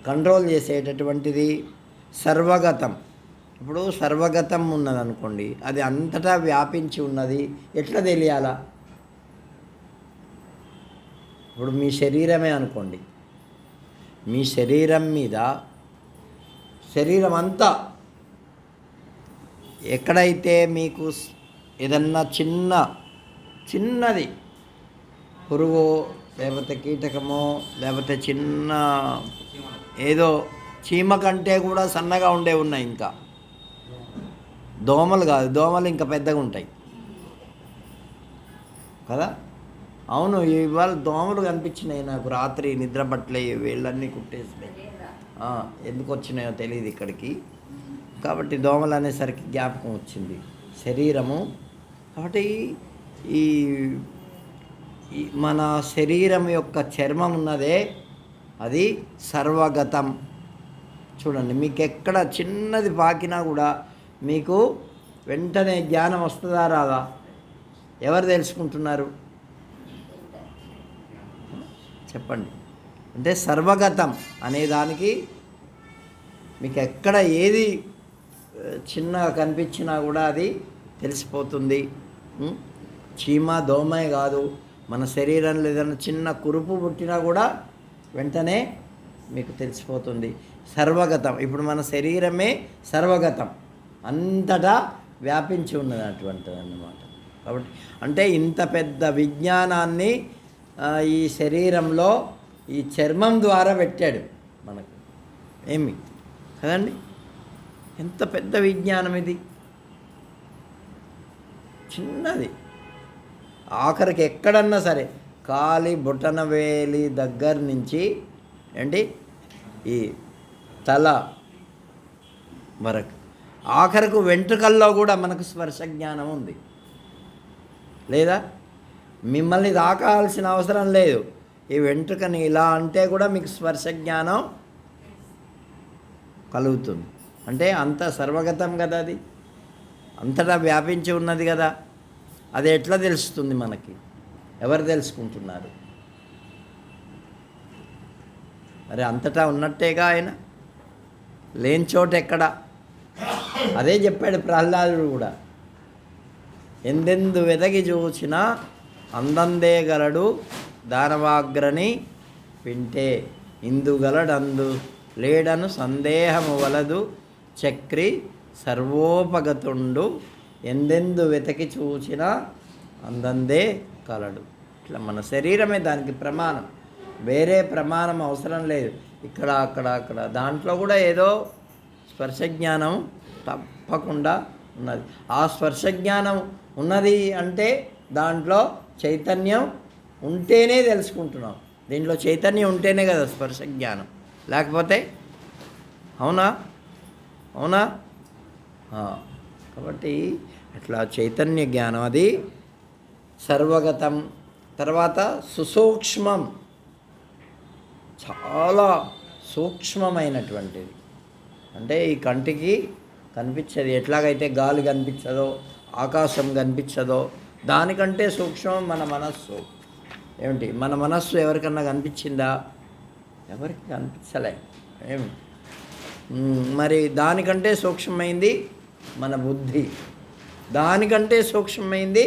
కంట్రోల్ చేసేటటువంటిది. సర్వగతం, ఇప్పుడు సర్వగతం ఉన్నదనుకోండి, అది అంతటా వ్యాపించి ఉన్నది, ఎట్లా తెలియాలా? ఇప్పుడు మీ శరీరమే అనుకోండి, మీ శరీరం మీద, శరీరం అంతా ఎక్కడైతే మీకు ఏదన్నా చిన్నది పురుగో లేకపోతే కీటకమో లేకపోతే చిన్న ఏదో చీమ కంటే కూడా సన్నగా ఉండే ఉన్నాయి, ఇంకా దోమలు కాదు, దోమలు ఇంకా పెద్దగా ఉంటాయి కదా. అవును, ఇవాళ దోమలు కనిపించినాయి నాకు రాత్రి, నిద్ర పట్టలే, వీళ్ళన్నీ కుట్టేసినాయి. ఎందుకు వచ్చినాయో తెలియదు ఇక్కడికి. కాబట్టి దోమలు అనేసరికి జ్ఞాపకం వచ్చింది శరీరము. కాబట్టి ఈ మన శరీరం యొక్క చర్మం ఉన్నదే, అది సర్వగతం. చూడండి, మీకు ఎక్కడ చిన్నది పాకినా కూడా మీకు వెంటనే జ్ఞానం వస్తుందా రాదా? ఎవరు తెలుసుకుంటున్నారు చెప్పండి? అంటే సర్వగతం అనేదానికి మీకు ఎక్కడ ఏది చిన్నగా కనిపించినా కూడా అది తెలిసిపోతుంది. చీమ దోమే కాదు, మన శరీరంలో ఏదైనా చిన్న కురుపు పుట్టినా కూడా వెంటనే మీకు తెలిసిపోతుంది. సర్వగతం, ఇప్పుడు మన శరీరమే సర్వగతం, అంతటా వ్యాపించి ఉన్నది అటువంటిది అన్నమాట. కాబట్టి అంటే ఇంత పెద్ద విజ్ఞానాన్ని ఈ శరీరంలో ఈ చర్మం ద్వారా పెట్టాడు మనకు. ఏమి కదండి, ఎంత పెద్ద విజ్ఞానం ఇది, చిన్నది. ఆఖరికి ఎక్కడన్నా సరే కాలి బొటన వేలి దగ్గర నుంచి ఏంటి ఈ తల వరకు ఆఖరకు వెంట్రుకల్లో కూడా మనకు స్పర్శ జ్ఞానం ఉంది లేదా? మిమ్మల్ని తాకాల్సిన అవసరం లేదు. ఈ వెంట్రుకని ఇలా అంటే కూడా మీకు స్పర్శ జ్ఞానం కలుగుతుంది. అంటే అంత సర్వగతం కదా, అది అంతటా వ్యాపించి ఉన్నది కదా. అది ఎట్లా తెలుస్తుంది మనకి? ఎవరు తెలుసుకుంటున్నారు? మరి అంతటా ఉన్నట్టేగా ఆయన, లేని చోట ఎక్కడ? అదే చెప్పాడు ప్రహ్లాదుడు కూడా, ఎందెందు వెదగి చూచినా అందందే గలడు దానవాగ్రని వింటే ఇందుగలడందు లేడను సందేహము వలదు చక్రి సర్వోపగతుండు ఎందెందు వెతకి చూచినా అందందే కలడు. ఇట్లా మన శరీరమే దానికి ప్రమాణం, వేరే ప్రమాణం అవసరం లేదు. ఇక్కడ అక్కడ అక్కడ దాంట్లో కూడా ఏదో స్పర్శజ్ఞానం తప్పకుండా ఉన్నది. ఆ స్పర్శజ్ఞానం ఉన్నది అంటే దాంట్లో చైతన్యం ఉంటేనే తెలుసుకుంటున్నాం. దీంట్లో చైతన్యం ఉంటేనే కదా స్పర్శజ్ఞానం, లేకపోతే అవునా? అవునా? కాబట్టి అట్లా చైతన్య జ్ఞానం అది సర్వగతం. తర్వాత సుసూక్ష్మం, చాలా సూక్ష్మమైనటువంటిది. అంటే ఈ కంటికి కనిపించేది ఎట్లాగైతే గాలి కనిపించదో, ఆకాశం కనిపించదో, దానికంటే సూక్ష్మం మన మనస్సు. ఏమిటి మన మనస్సు ఎవరికన్నా కనిపించిందా? ఎవరికి కనిపించలే. ఏమి మరి దానికంటే సూక్ష్మమైంది మన బుద్ధి, దానికంటే సూక్ష్మమైంది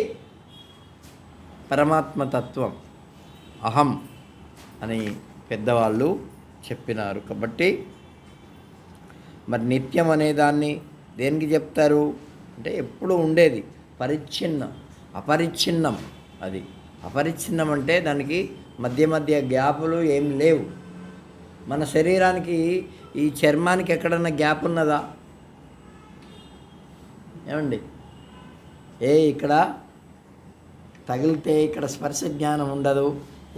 పరమాత్మతత్వం, అహం అని పెద్దవాళ్ళు చెప్పినారు. కాబట్టి మరి నిత్యం అనేదాన్ని దేనికి చెప్తారు అంటే ఎప్పుడు ఉండేది, పరిచ్ఛిన్నం, అపరిచ్ఛిన్నం. అది అపరిచ్ఛిన్నం అంటే దానికి మధ్య మధ్య గ్యాపులు ఏం లేవు. మన శరీరానికి ఈ చర్మానికి ఎక్కడన్నా గ్యాప్ ఉన్నదా? ఏమండి, ఇక్కడ తగిలితే ఇక్కడ స్పర్శ జ్ఞానం ఉండదు,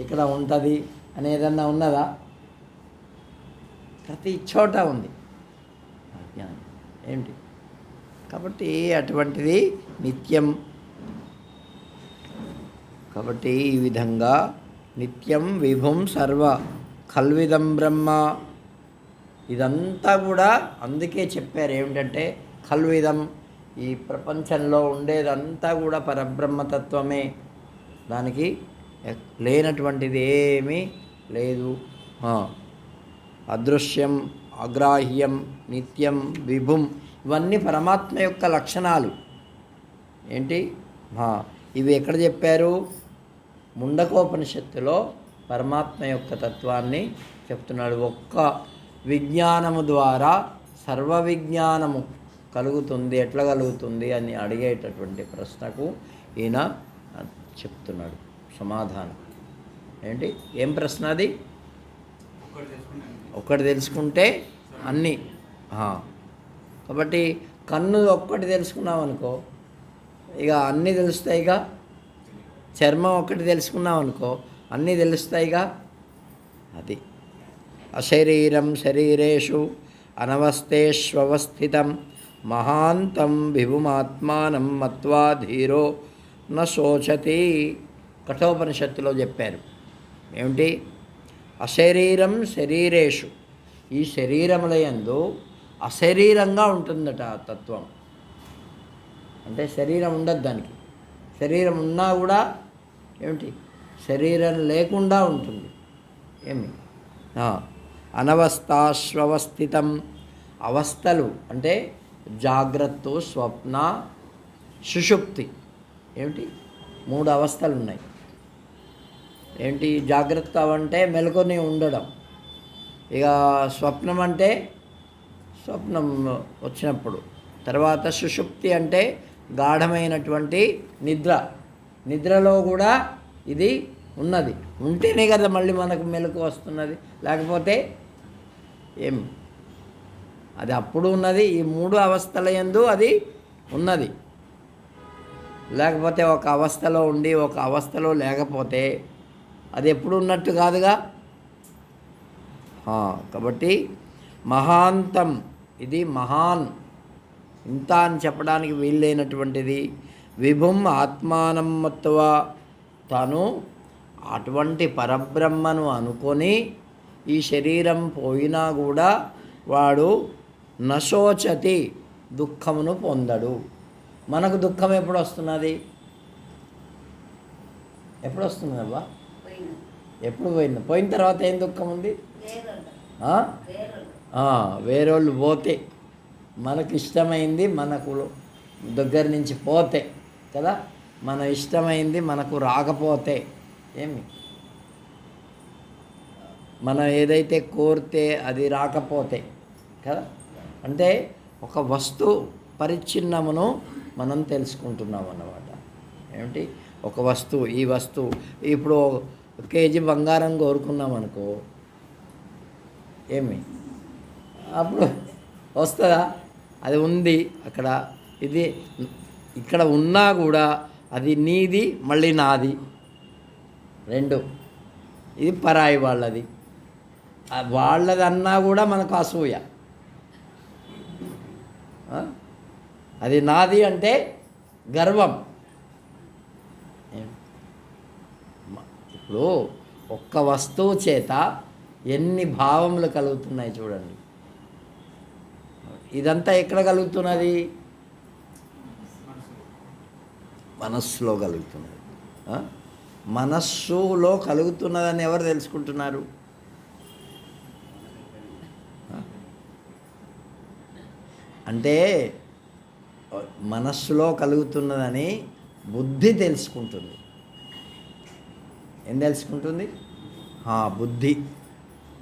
ఇక్కడ ఉంటుంది అనేదన్నా ఉన్నదా? ప్రతి చోట ఉంది జ్ఞానం. ఏంటి కాబట్టి అటువంటిది నిత్యం. కాబట్టి ఈ విధంగా నిత్యం విభుం సర్వ కల్విదం బ్రహ్మ, ఇదంతా కూడా అందుకే చెప్పారు ఏమిటంటే కల్విదం, ఈ ప్రపంచంలో ఉండేదంతా కూడా పరబ్రహ్మతత్వమే, దానికి లేనటువంటిది ఏమీ లేదు. అదృశ్యం, అగ్రాహ్యం, నిత్యం, విభుం, ఇవన్నీ పరమాత్మ యొక్క లక్షణాలు. ఏంటి ఇవి ఎక్కడ చెప్పారు? ముండకోపనిషత్తులో పరమాత్మ యొక్క తత్వాన్ని చెప్తున్నాడు. ఒక్క విజ్ఞానము ద్వారా సర్వ విజ్ఞానము కలుగుతుంది, ఎట్లా కలుగుతుంది అని అడిగేటటువంటి ప్రశ్నకు ఈయన చెప్తున్నాడు సమాధానం. ఏంటి ఏం ప్రశ్న అది? ఒక్కటి తెలుసుకుంటే అన్నీ. కాబట్టి కన్ను ఒక్కటి తెలుసుకున్నాం అనుకో ఇక అన్నీ తెలుస్తాయిగా. చర్మం ఒక్కటి తెలుసుకున్నాం అనుకో అన్నీ తెలుస్తాయిగా. అది అశరీరం శరీరేషు అనవస్థేష్వస్థితం మహాంతం విభుమాత్మానం మత్వా ధీరో న శోచతి. కఠోపనిషత్తులో చెప్పారు ఏమిటి? అశరీరం శరీరేషు, ఈ శరీరముల యందు అశరీరంగా ఉంటుందట ఆ తత్వం. అంటే శరీరం ఉండదు దానికి. శరీరం ఉన్నా కూడా ఏమిటి, శరీరం లేకుండా ఉంటుంది. ఏమి అనవస్థాశ్వస్థితం, అవస్థలు అంటే జాగ్రత్త, స్వప్న, సుషుప్తి. ఏమిటి, 3 అవస్థలు ఉన్నాయి. ఏంటి, జాగ్రత్త అంటే మెలకొని ఉండడం, ఇక స్వప్నం అంటే స్వప్నం వచ్చినప్పుడు, తర్వాత సుషుప్తి అంటే గాఢమైనటువంటి నిద్ర. నిద్రలో కూడా ఇది ఉన్నది, ఉంటేనే కదా మళ్ళీ మనకు మెలకు వస్తున్నది, లేకపోతే ఏం, అది అప్పుడు ఉన్నది. ఈ 3 అవస్థల యందు అది ఉన్నది. లేకపోతే ఒక అవస్థలో ఉండి ఒక అవస్థలో లేకపోతే అది ఎప్పుడు ఉన్నట్టు కాదుగా. కాబట్టి మహాంతం, ఇది మహాన్, ఇంత అని చెప్పడానికి వీలైనటువంటిది. విభుం ఆత్మానం మత్వా, తను అటువంటి పరబ్రహ్మను అనుకొని ఈ శరీరం పోయినా కూడా వాడు నశోచతి, దుఃఖమును పొందడు. మనకు దుఃఖం ఎప్పుడు వస్తున్నది, ఎప్పుడు వస్తున్నది అబ్బా? ఎప్పుడు పోయింది? పోయిన తర్వాత ఏం దుఃఖం ఉంది? వేరేళ్ళు పోతే, మనకు ఇష్టమైంది మనకు దగ్గర నుంచి పోతే కదా, మన ఇష్టమైంది మనకు రాకపోతే, ఏమి, మనం ఏదైతే కోరితే అది రాకపోతే కదా. అంటే ఒక వస్తు పరిచ్ఛిన్నమును మనం తెలుసుకుంటున్నాం అన్నమాట. ఏమిటి, ఒక వస్తువు, ఈ వస్తువు ఇప్పుడు 1 కేజీ బంగారం కోరుకున్నాం అనుకో, ఏమి, అప్పుడు వస్తుందా? అది ఉంది అక్కడ, ఇది ఇక్కడ ఉన్నా కూడా అది నీది, మళ్ళీ నాది, 2. ఇది పరాయి వాళ్ళది. వాళ్ళది అన్నా కూడా మనకు అసూయ. అది నాది అంటే గర్వం. ఇప్పుడు ఒక్క వస్తువు చేత ఎన్ని భావములు కలుగుతున్నాయి చూడండి. ఇదంతా ఎక్కడ కలుగుతున్నది? మనస్సులో కలుగుతున్నది. మనస్సులో కలుగుతున్నదని ఎవరు తెలుసుకుంటున్నారు? అంటే మనస్సులో కలుగుతున్నదని బుద్ధి తెలుసుకుంటుంది. ఏం తెలుసుకుంటుంది? బుద్ధి.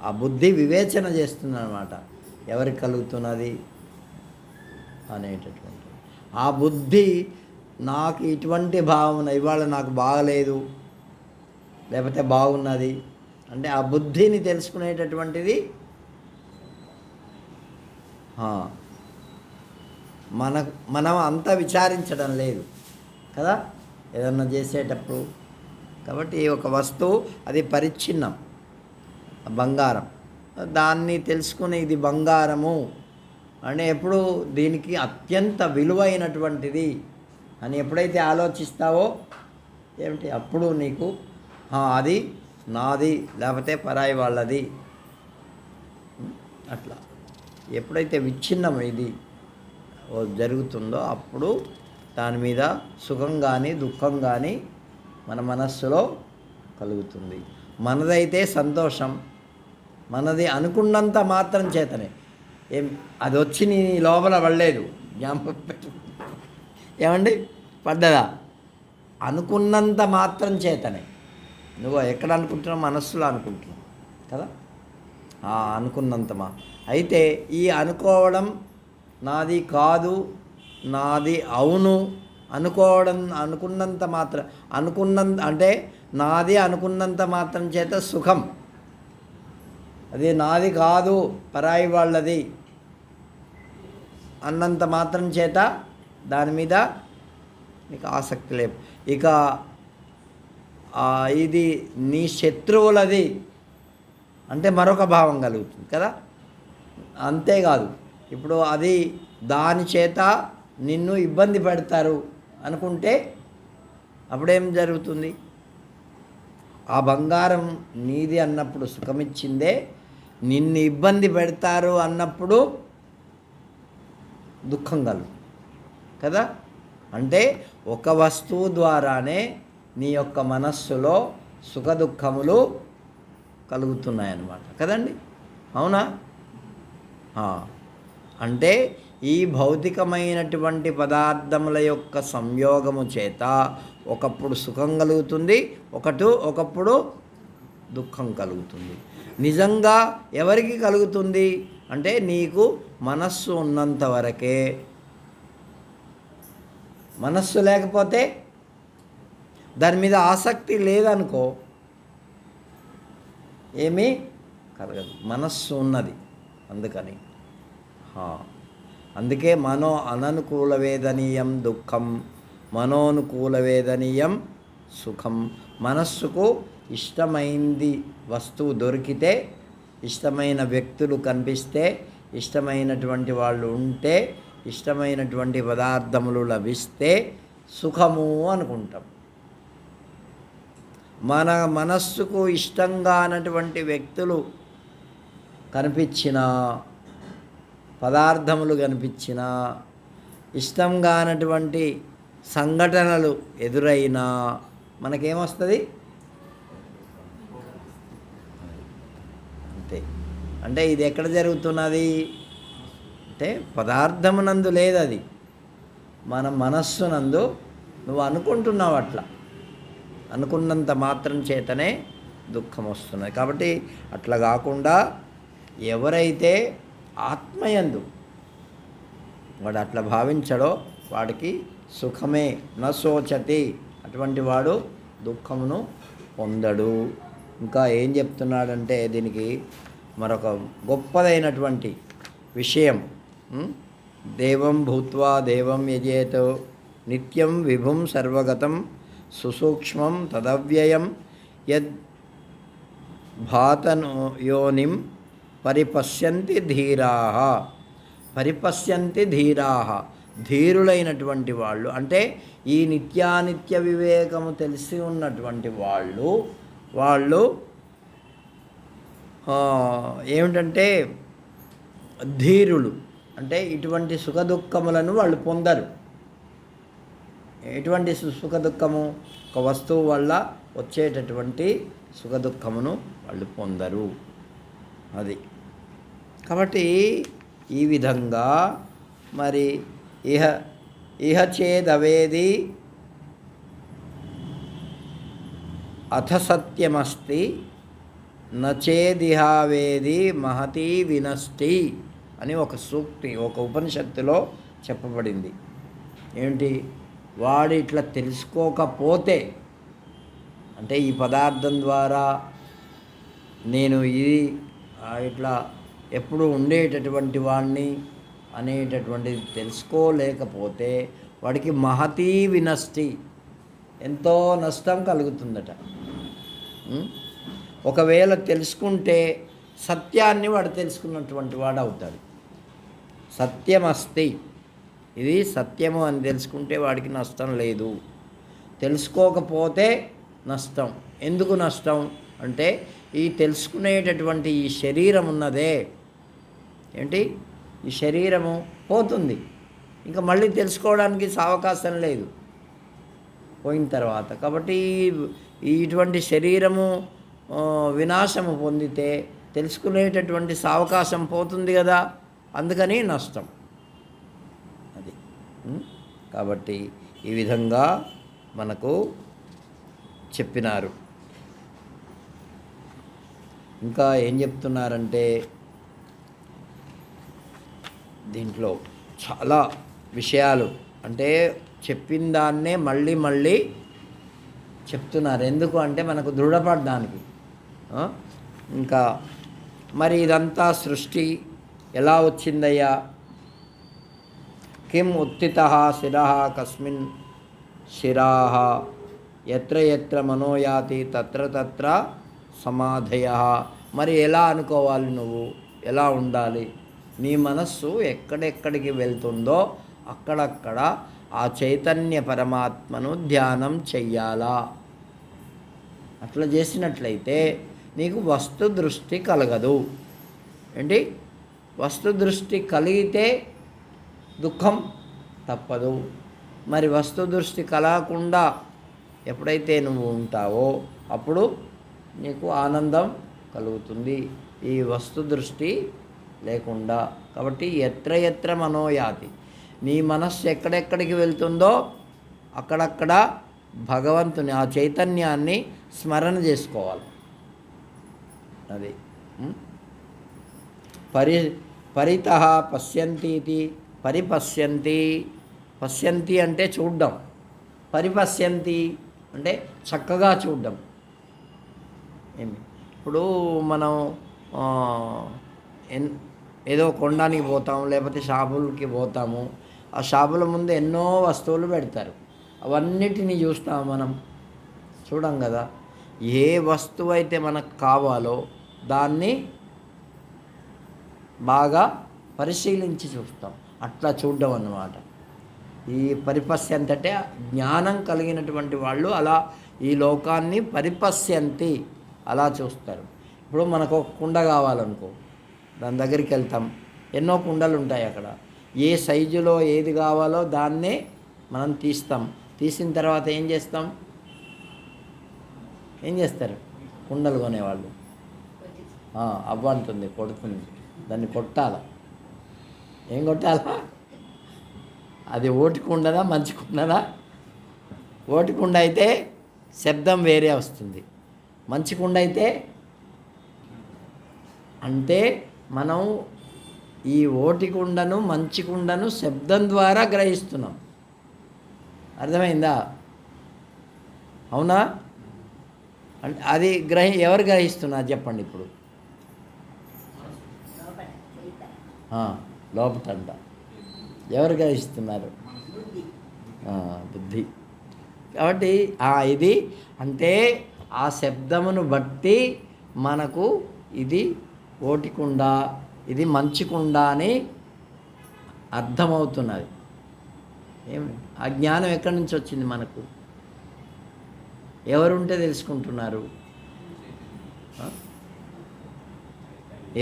ఆ బుద్ధి వివేచన చేస్తుంది అన్నమాట, ఎవరికి కలుగుతున్నది అనేటటువంటి. ఆ బుద్ధి నాకు ఇటువంటి భావన, ఇవాళ నాకు బాగలేదు లేకపోతే బాగున్నది అంటే ఆ బుద్ధిని తెలుసుకునేటటువంటిది మనం అంతా విచారించడం లేదు కదా ఏదన్నా చేసేటప్పుడు. కాబట్టి ఒక వస్తువు అది పరిచ్ఛిన్నం, బంగారం, దాన్ని తెలుసుకుని ఇది బంగారము అంటే ఎప్పుడు దీనికి అత్యంత విలువైనటువంటిది అని ఎప్పుడైతే ఆలోచిస్తావో ఏమిటి, అప్పుడు నీకు అది నాది లేకపోతే పరాయి వాళ్ళది అట్లా ఎప్పుడైతే విచ్ఛిన్నం ఇది జరుగుతుందో అప్పుడు దాని మీద సుఖం కానీ దుఃఖం కానీ మన మనస్సులో కలుగుతుంది. మనదైతే సంతోషం, మనది అనుకున్నంత మాత్రం చేతనే. అది వచ్చి నీ లోపల పడలేదు, జ్ఞాపకం పెట్టు. ఏమండి, పడ్డదా? అనుకున్నంత మాత్రం చేతనే. నువ్వు ఎక్కడ అనుకుంటున్నావు? మనస్సులో అనుకుంటున్నావు కదా. అనుకున్నంత అయితే ఈ అనుకోవడం నాది కాదు, నాది అవును అనుకోవడం, అనుకున్నంత మాత్రం, అంటే నాది అనుకున్నంత మాత్రం చేత సుఖం, అది నాది కాదు పరాయి వాళ్ళది అన్నంత మాత్రం చేత దాని మీద నీకు ఆసక్తి లేదు. ఇక ఇది నీ శత్రువులది అంటే మరొక భావం కలుగుతుంది కదా. అంతేకాదు, ఇప్పుడు అది దాని చేత నిన్ను ఇబ్బంది పెడతారు అనుకుంటే అప్పుడేం జరుగుతుంది? ఆ బంగారం నీది అన్నప్పుడు సుఖమిచ్చిందే, నిన్ను ఇబ్బంది పెడతారు అన్నప్పుడు దుఃఖం కలుగు కదా. అంటే ఒక వస్తువు ద్వారానే నీ యొక్క మనస్సులో సుఖ దుఃఖములు కలుగుతున్నాయన్నమాట కదండి. అవునా? అంటే ఈ భౌతికమైనటువంటి పదార్థముల యొక్క సంయోగము చేత ఒకప్పుడు సుఖం కలుగుతుంది, ఒకప్పుడు దుఃఖం కలుగుతుంది. నిజంగా ఎవరికి కలుగుతుంది అంటే నీకు మనస్సు ఉన్నంత వరకే. మనస్సు లేకపోతే, దాని మీద ఆసక్తి లేదనుకో, ఏమీ కలగదు. మనస్సు ఉన్నది అందుకని. అందుకే మనో అననుకూల వేదనీయం దుఃఖం, మనోనుకూల వేదనీయం సుఖం. మనస్సుకు ఇష్టమైంది వస్తువు దొరికితే, ఇష్టమైన వ్యక్తులు కనిపిస్తే, ఇష్టమైనటువంటి వాళ్ళు ఉంటే, ఇష్టమైనటువంటి పదార్థములు లభిస్తే సుఖము అనుకుంటాం. మన మనస్సుకు ఇష్టంగానటువంటి వ్యక్తులు కనిపించినా, పదార్థములు కనిపించినా, ఇష్టంగానటువంటి సంఘటనలు ఎదురైనా మనకేమొస్తుంది? అంతే. అంటే ఇది ఎక్కడ జరుగుతున్నది అంటే పదార్థమునందు లేదు, అది మన మనస్సునందు. నువ్వు అనుకుంటున్నావు, అట్లా అనుకున్నంత మాత్రం చేతనే దుఃఖం వస్తున్నది. కాబట్టి అట్లా కాకుండా ఎవరైతే ఆత్మయందు వాడు అట్లా భావించడో వాడికి సుఖమే నశోచతి, అటువంటి వాడు దుఃఖమును పొందడు. ఇంకా ఏం చెప్తున్నాడంటే దీనికి మరొక గొప్పదైనటువంటి విషయం. దేవం భూత్వా దేవం యజేత్ నిత్యం విభుం సర్వగతం సుసూక్ష్మం తదవ్యయం యద్ భాతను యోనిం పరిపశ్యంతి ధీరాః. పరిపశ్యంతి ధీరాః, ధీరులైనటువంటి వాళ్ళు అంటే ఈ నిత్యానిత్య వివేకము తెలిసి ఉన్నటువంటి వాళ్ళు ఏమిటంటే ధీరులు. అంటే ఇటువంటి సుఖ దుఃఖములను వాళ్ళు పొందరు. ఎటువంటి సుఖ దుఃఖము? ఒక వస్తువు వల్ల వచ్చేటటువంటి సుఖ దుఃఖమును వాళ్ళు పొందరు. అది కాబట్టి ఈ విధంగా మరి ఇహ చేదవేది అథ సత్యమస్తి నచేదిహావేది మహతీ వినష్టి అని ఒక సూక్తి, ఒక ఉపనిషత్తులో చెప్పబడింది. ఏమిటి? వాడు ఇట్లా తెలుసుకోకపోతే, అంటే ఈ పదార్థం ద్వారా నేను ఇది ఇట్లా ఎప్పుడు ఉండేటటువంటి వాడిని అనేటటువంటిది తెలుసుకోలేకపోతే వాడికి మహతీ వినష్టి, ఎంతో నష్టం కలుగుతుందట. ఒకవేళ తెలుసుకుంటే సత్యాన్ని వాడు తెలుసుకున్నటువంటి వాడు అవుతాడు. సత్యమస్తి, ఇది సత్యము అని తెలుసుకుంటే వాడికి నష్టం లేదు. తెలుసుకోకపోతే నష్టం. ఎందుకు నష్టం అంటే ఈ తెలుసుకునేటటువంటి ఈ శరీరం ఉన్నదే, ఏంటి, ఈ శరీరము పోతుంది, ఇంకా మళ్ళీ తెలుసుకోవడానికి అవకాశం లేదు పోయిన తర్వాత. కాబట్టి ఇటువంటి శరీరము వినాశము పొందితే తెలుసుకునేటటువంటి అవకాశం పోతుంది కదా, అందుకని నష్టం అది. కాబట్టి ఈ విధంగా మనకు చెప్పినారు. ఇంకా ఏం చెప్తున్నారంటే దీంట్లో చాలా విషయాలు, అంటే చెప్పిన దాన్నే మళ్ళీ మళ్ళీ చెప్తున్నారు. ఎందుకు అంటే మనకు దృఢపడడానికి. ఇంకా మరి ఇదంతా సృష్టి ఎలా వచ్చిందయ్యా? కిం ఉత్థితః శిరః కస్మిన్ శిరాః యత్ర యత్ర మనోయాతి తత్ర తత్ర సమాధయః. మరి ఎలా అనుకోవాలి నువ్వు? ఎలా ఉండాలి? నీ మనస్సు ఎక్కడెక్కడికి వెళ్తుందో అక్కడక్కడ ఆ చైతన్య పరమాత్మను ధ్యానం చెయ్యాలా. అట్లా చేసినట్లయితే నీకు వస్తు దృష్టి కలగదు. ఏంటి వస్తు దృష్టి కలిగితే దుఃఖం తప్పదు. మరి వస్తు దృష్టి కలగకుండా ఎప్పుడైతే నువ్వు ఉంటావో అప్పుడు నీకు ఆనందం కలుగుతుంది, ఈ వస్తు దృష్టి లేకుండా. కాబట్టి ఎత్ర ఎత్ర మనోయాతి, నీ మనస్సు ఎక్కడెక్కడికి వెళ్తుందో అక్కడక్కడ భగవంతుని ఆ చైతన్యాన్ని స్మరణ చేసుకోవాలి. అది పరితః పశ్యంతి ఇది, పరిపశ్యంతి, పశ్యంతి అంటే చూడడం, పరిపశ్యంతి అంటే చక్కగా చూడడం. ఏమి ఇప్పుడు మనం ఏదో కొనడానికి పోతాము, లేకపోతే షాపులకి పోతాము, ఆ షాపుల ముందు ఎన్నో వస్తువులు పెడతారు, అవన్నిటిని చూస్తాము మనం, చూడం కదా. ఏ వస్తువు అయితే మనకు కావాలో దాన్ని బాగా పరిశీలించి చూస్తాం, అట్లా చూడడం అన్నమాట. ఈ పరిపశ్యంతి అంటే జ్ఞానం కలిగినటువంటి వాళ్ళు అలా ఈ లోకాన్ని పరిపశ్యంతి, అలా చూస్తారు. ఇప్పుడు మనకు ఒక కుండ కావాలనుకో, దాని దగ్గరికి వెళ్తాం, ఎన్నో కుండలు ఉంటాయి అక్కడ, ఏ సైజులో ఏది కావాలో దాన్నే మనం తీస్తాం. తీసిన తర్వాత ఏం చేస్తాం, ఏం చేస్తారు కుండలు కొనేవాళ్ళు? అవ్వంటుంది, కొడుతుంది, దాన్ని కొట్టాల. ఏం కొట్టాలా? అది ఓటి కుండదా మంచి కుండదా? ఓటి కుండ అయితే శబ్దం వేరే వస్తుంది, మంచి కుండ అయితే అంటే మనం ఈ ఓటి కుండను మంచి కుండను శబ్దం ద్వారా గ్రహిస్తున్నాం. అర్థమైందా? అవునా? అంటే అది ఎవరు గ్రహిస్తున్నారు చెప్పండి ఇప్పుడు? లోపటంట ఎవరు గ్రహిస్తున్నారు? బుద్ధి. కాబట్టి ఇది అంటే ఆ శబ్దమును బట్టి మనకు ఇది ఓటి కుండ, ఇది మంచి కుండ అని అర్థమవుతున్నది. ఏమి ఆ జ్ఞానం ఎక్కడి నుంచి వచ్చింది మనకు? ఎవరుంటే తెలుసుకుంటున్నారు?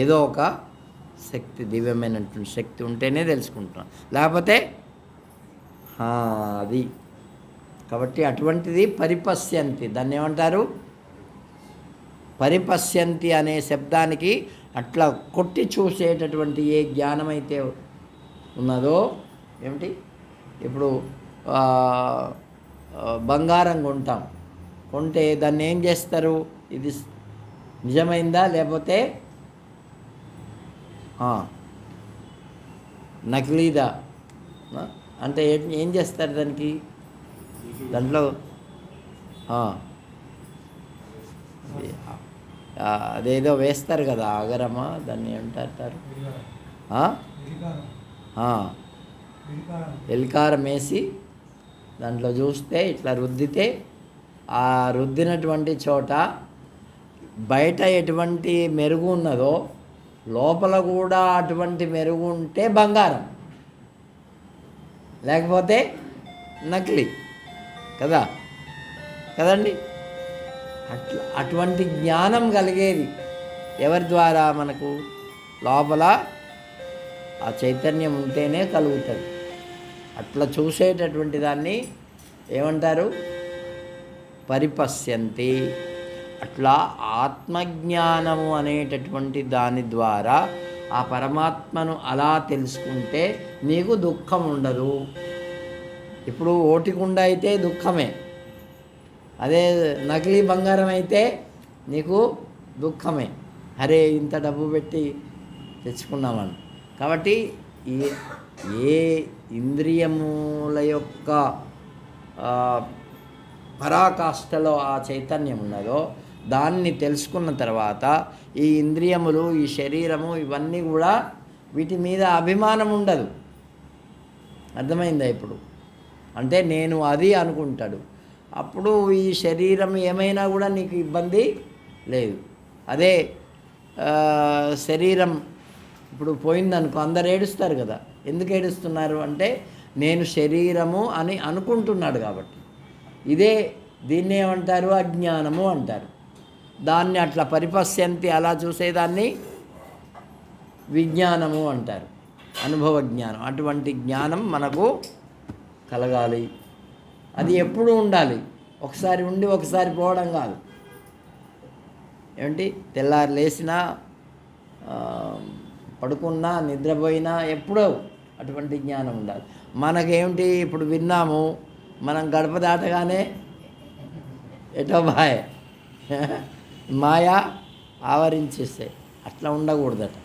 ఏదో ఒక శక్తి, దివ్యమైనటువంటి శక్తి ఉంటేనే తెలుసుకుంటున్నాం, లేకపోతే అది. కాబట్టి అటువంటిది పరిపశ్యంతి, దాన్ని ఏమంటారు? పరిపశ్యంతి అనే శబ్దానికి అట్లా కొట్టి చూసేటటువంటి ఏ జ్ఞానం అయితే ఉన్నదో, ఏమిటి ఇప్పుడు బంగారం కొంటే దాన్ని ఏం చేస్తారు? ఇది నిజమైందా లేకపోతే నకిలీదా అంటే ఏం చేస్తారు దానికి? దాంట్లో అదేదో వేస్తారు కదా, ఆగరమా దాన్ని ఏమంటారు? ఎల్కారం వేసి దాంట్లో చూస్తే ఇట్లా రుద్దితే ఆ రుద్దినటువంటి చోట బయట ఎటువంటి మెరుగు ఉన్నదో లోపల కూడా అటువంటి మెరుగు ఉంటే బంగారం, లేకపోతే నకిలీ కదండి. అటువంటి జ్ఞానం కలిగేది ఎవరి ద్వారా? మనకు లోపల ఆ చైతన్యం ఉంటేనే కలుగుతుంది. అట్లా చూసేటటువంటి దాన్ని ఏమంటారు? పరిపశ్యంతి. అట్లా ఆత్మజ్ఞానము అనేటటువంటి దాని ద్వారా ఆ పరమాత్మను అలా తెలుసుకుంటే నీకు దుఃఖం ఉండదు. ఇప్పుడు ఓటికుండ అయితే దుఃఖమే, అదే నకిలీ బంగారం అయితే నీకు దుఃఖమే. అరే ఇంత డబ్బు పెట్టి తెచ్చుకున్నామని. కాబట్టి ఏ ఇంద్రియముల యొక్క పరాకాష్ఠలో ఆ చైతన్యం ఉన్నదో దాన్ని తెలుసుకున్న తర్వాత ఈ ఇంద్రియములు, ఈ శరీరము, ఇవన్నీ కూడా వీటి మీద అభిమానం ఉండదు. అర్థమైందా ఇప్పుడు? అంటే నేను అది అనుకుంటాడు, అప్పుడు ఈ శరీరం ఏమైనా కూడా నీకు ఇబ్బంది లేదు. అదే శరీరం ఇప్పుడు పోయిందనుకో, అందరు ఏడుస్తారు కదా. ఎందుకు ఏడుస్తున్నారు అంటే నేను శరీరము అని అనుకుంటున్నాడు కాబట్టి. దీన్ని ఏమంటారు? అజ్ఞానము అంటారు. దాన్ని అట్లా పరిపశ్యంతి, అలా చూసేదాన్ని విజ్ఞానము అంటారు, అనుభవ జ్ఞానం. అటువంటి జ్ఞానం మనకు కలగాలి. అది ఎప్పుడూ ఉండాలి, ఒకసారి ఉండి ఒకసారి పోవడం కాదు. ఏమిటి, తెల్లారి లేచినా పడుకున్నా నిద్రపోయినా ఎప్పుడో అటువంటి జ్ఞానం ఉండాలి. మనకేమిటి, ఇప్పుడు విన్నాము, మనం గడప దాటగానే ఎటో బాయ్ మాయా ఆవరించేస్తాయి. అట్లా ఉండకూడదట.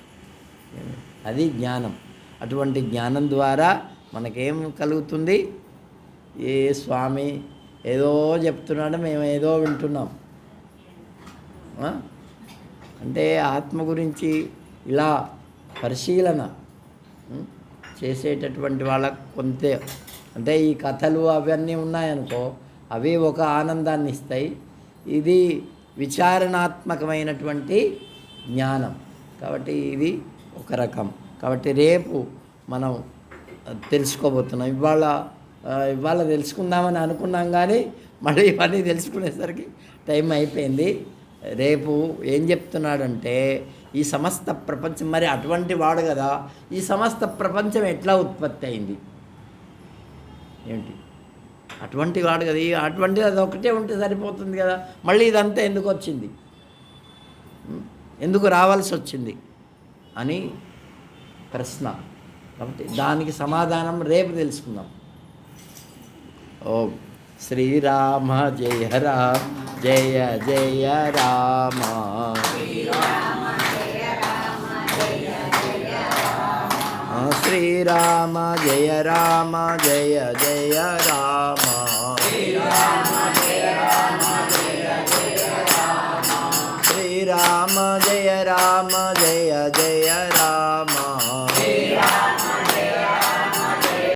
అది జ్ఞానం. అటువంటి జ్ఞానం ద్వారా మనకేం కలుగుతుంది? ఏ స్వామి ఏదో చెప్తున్నాడు, మేము ఏదో వింటున్నాం అంటే ఆత్మ గురించి ఇలా పరిశీలన చేసేటటువంటి వాళ్ళకు కొంత, అంటే ఈ కథలు అవన్నీ ఉన్నాయనుకో, అవి ఒక ఆనందాన్ని ఇస్తాయి. ఇది విచారణాత్మకమైనటువంటి జ్ఞానం. కాబట్టి ఇది ఒక రకం. కాబట్టి రేపు మనం తెలుసుకోబోతున్నాం. ఇవాళ తెలుసుకుందామని అనుకున్నాం, కానీ మళ్ళీ ఇవన్నీ తెలుసుకునేసరికి టైం అయిపోయింది. రేపు ఏం చెప్తున్నాడంటే, ఈ సమస్త ప్రపంచం, మరి అటువంటి వాడు కదా, ఈ సమస్త ప్రపంచం ఎట్లా ఉత్పత్తి అయింది ఏంటి, అటువంటి వాడు కదా, అటువంటిది అది ఒకటే ఉంటే సరిపోతుంది కదా, మళ్ళీ ఇదంతా ఎందుకు వచ్చింది, ఎందుకు రావాల్సి వచ్చింది అని ప్రశ్న. కాబట్టి దానికి సమాధానం రేపు తెలుసుకుందాం. ఓం శ్రీరామ జయ రామ జయ జయ రామ. శ్రీరామ జయ రామ జయ జయ రామ. శ్రీరామ జయ రామ జయ జయ రామ. శ్రీరామ జయ రామ జయ జయ రామ. శ్రీరామ జయ రామ జయ జయ రామ.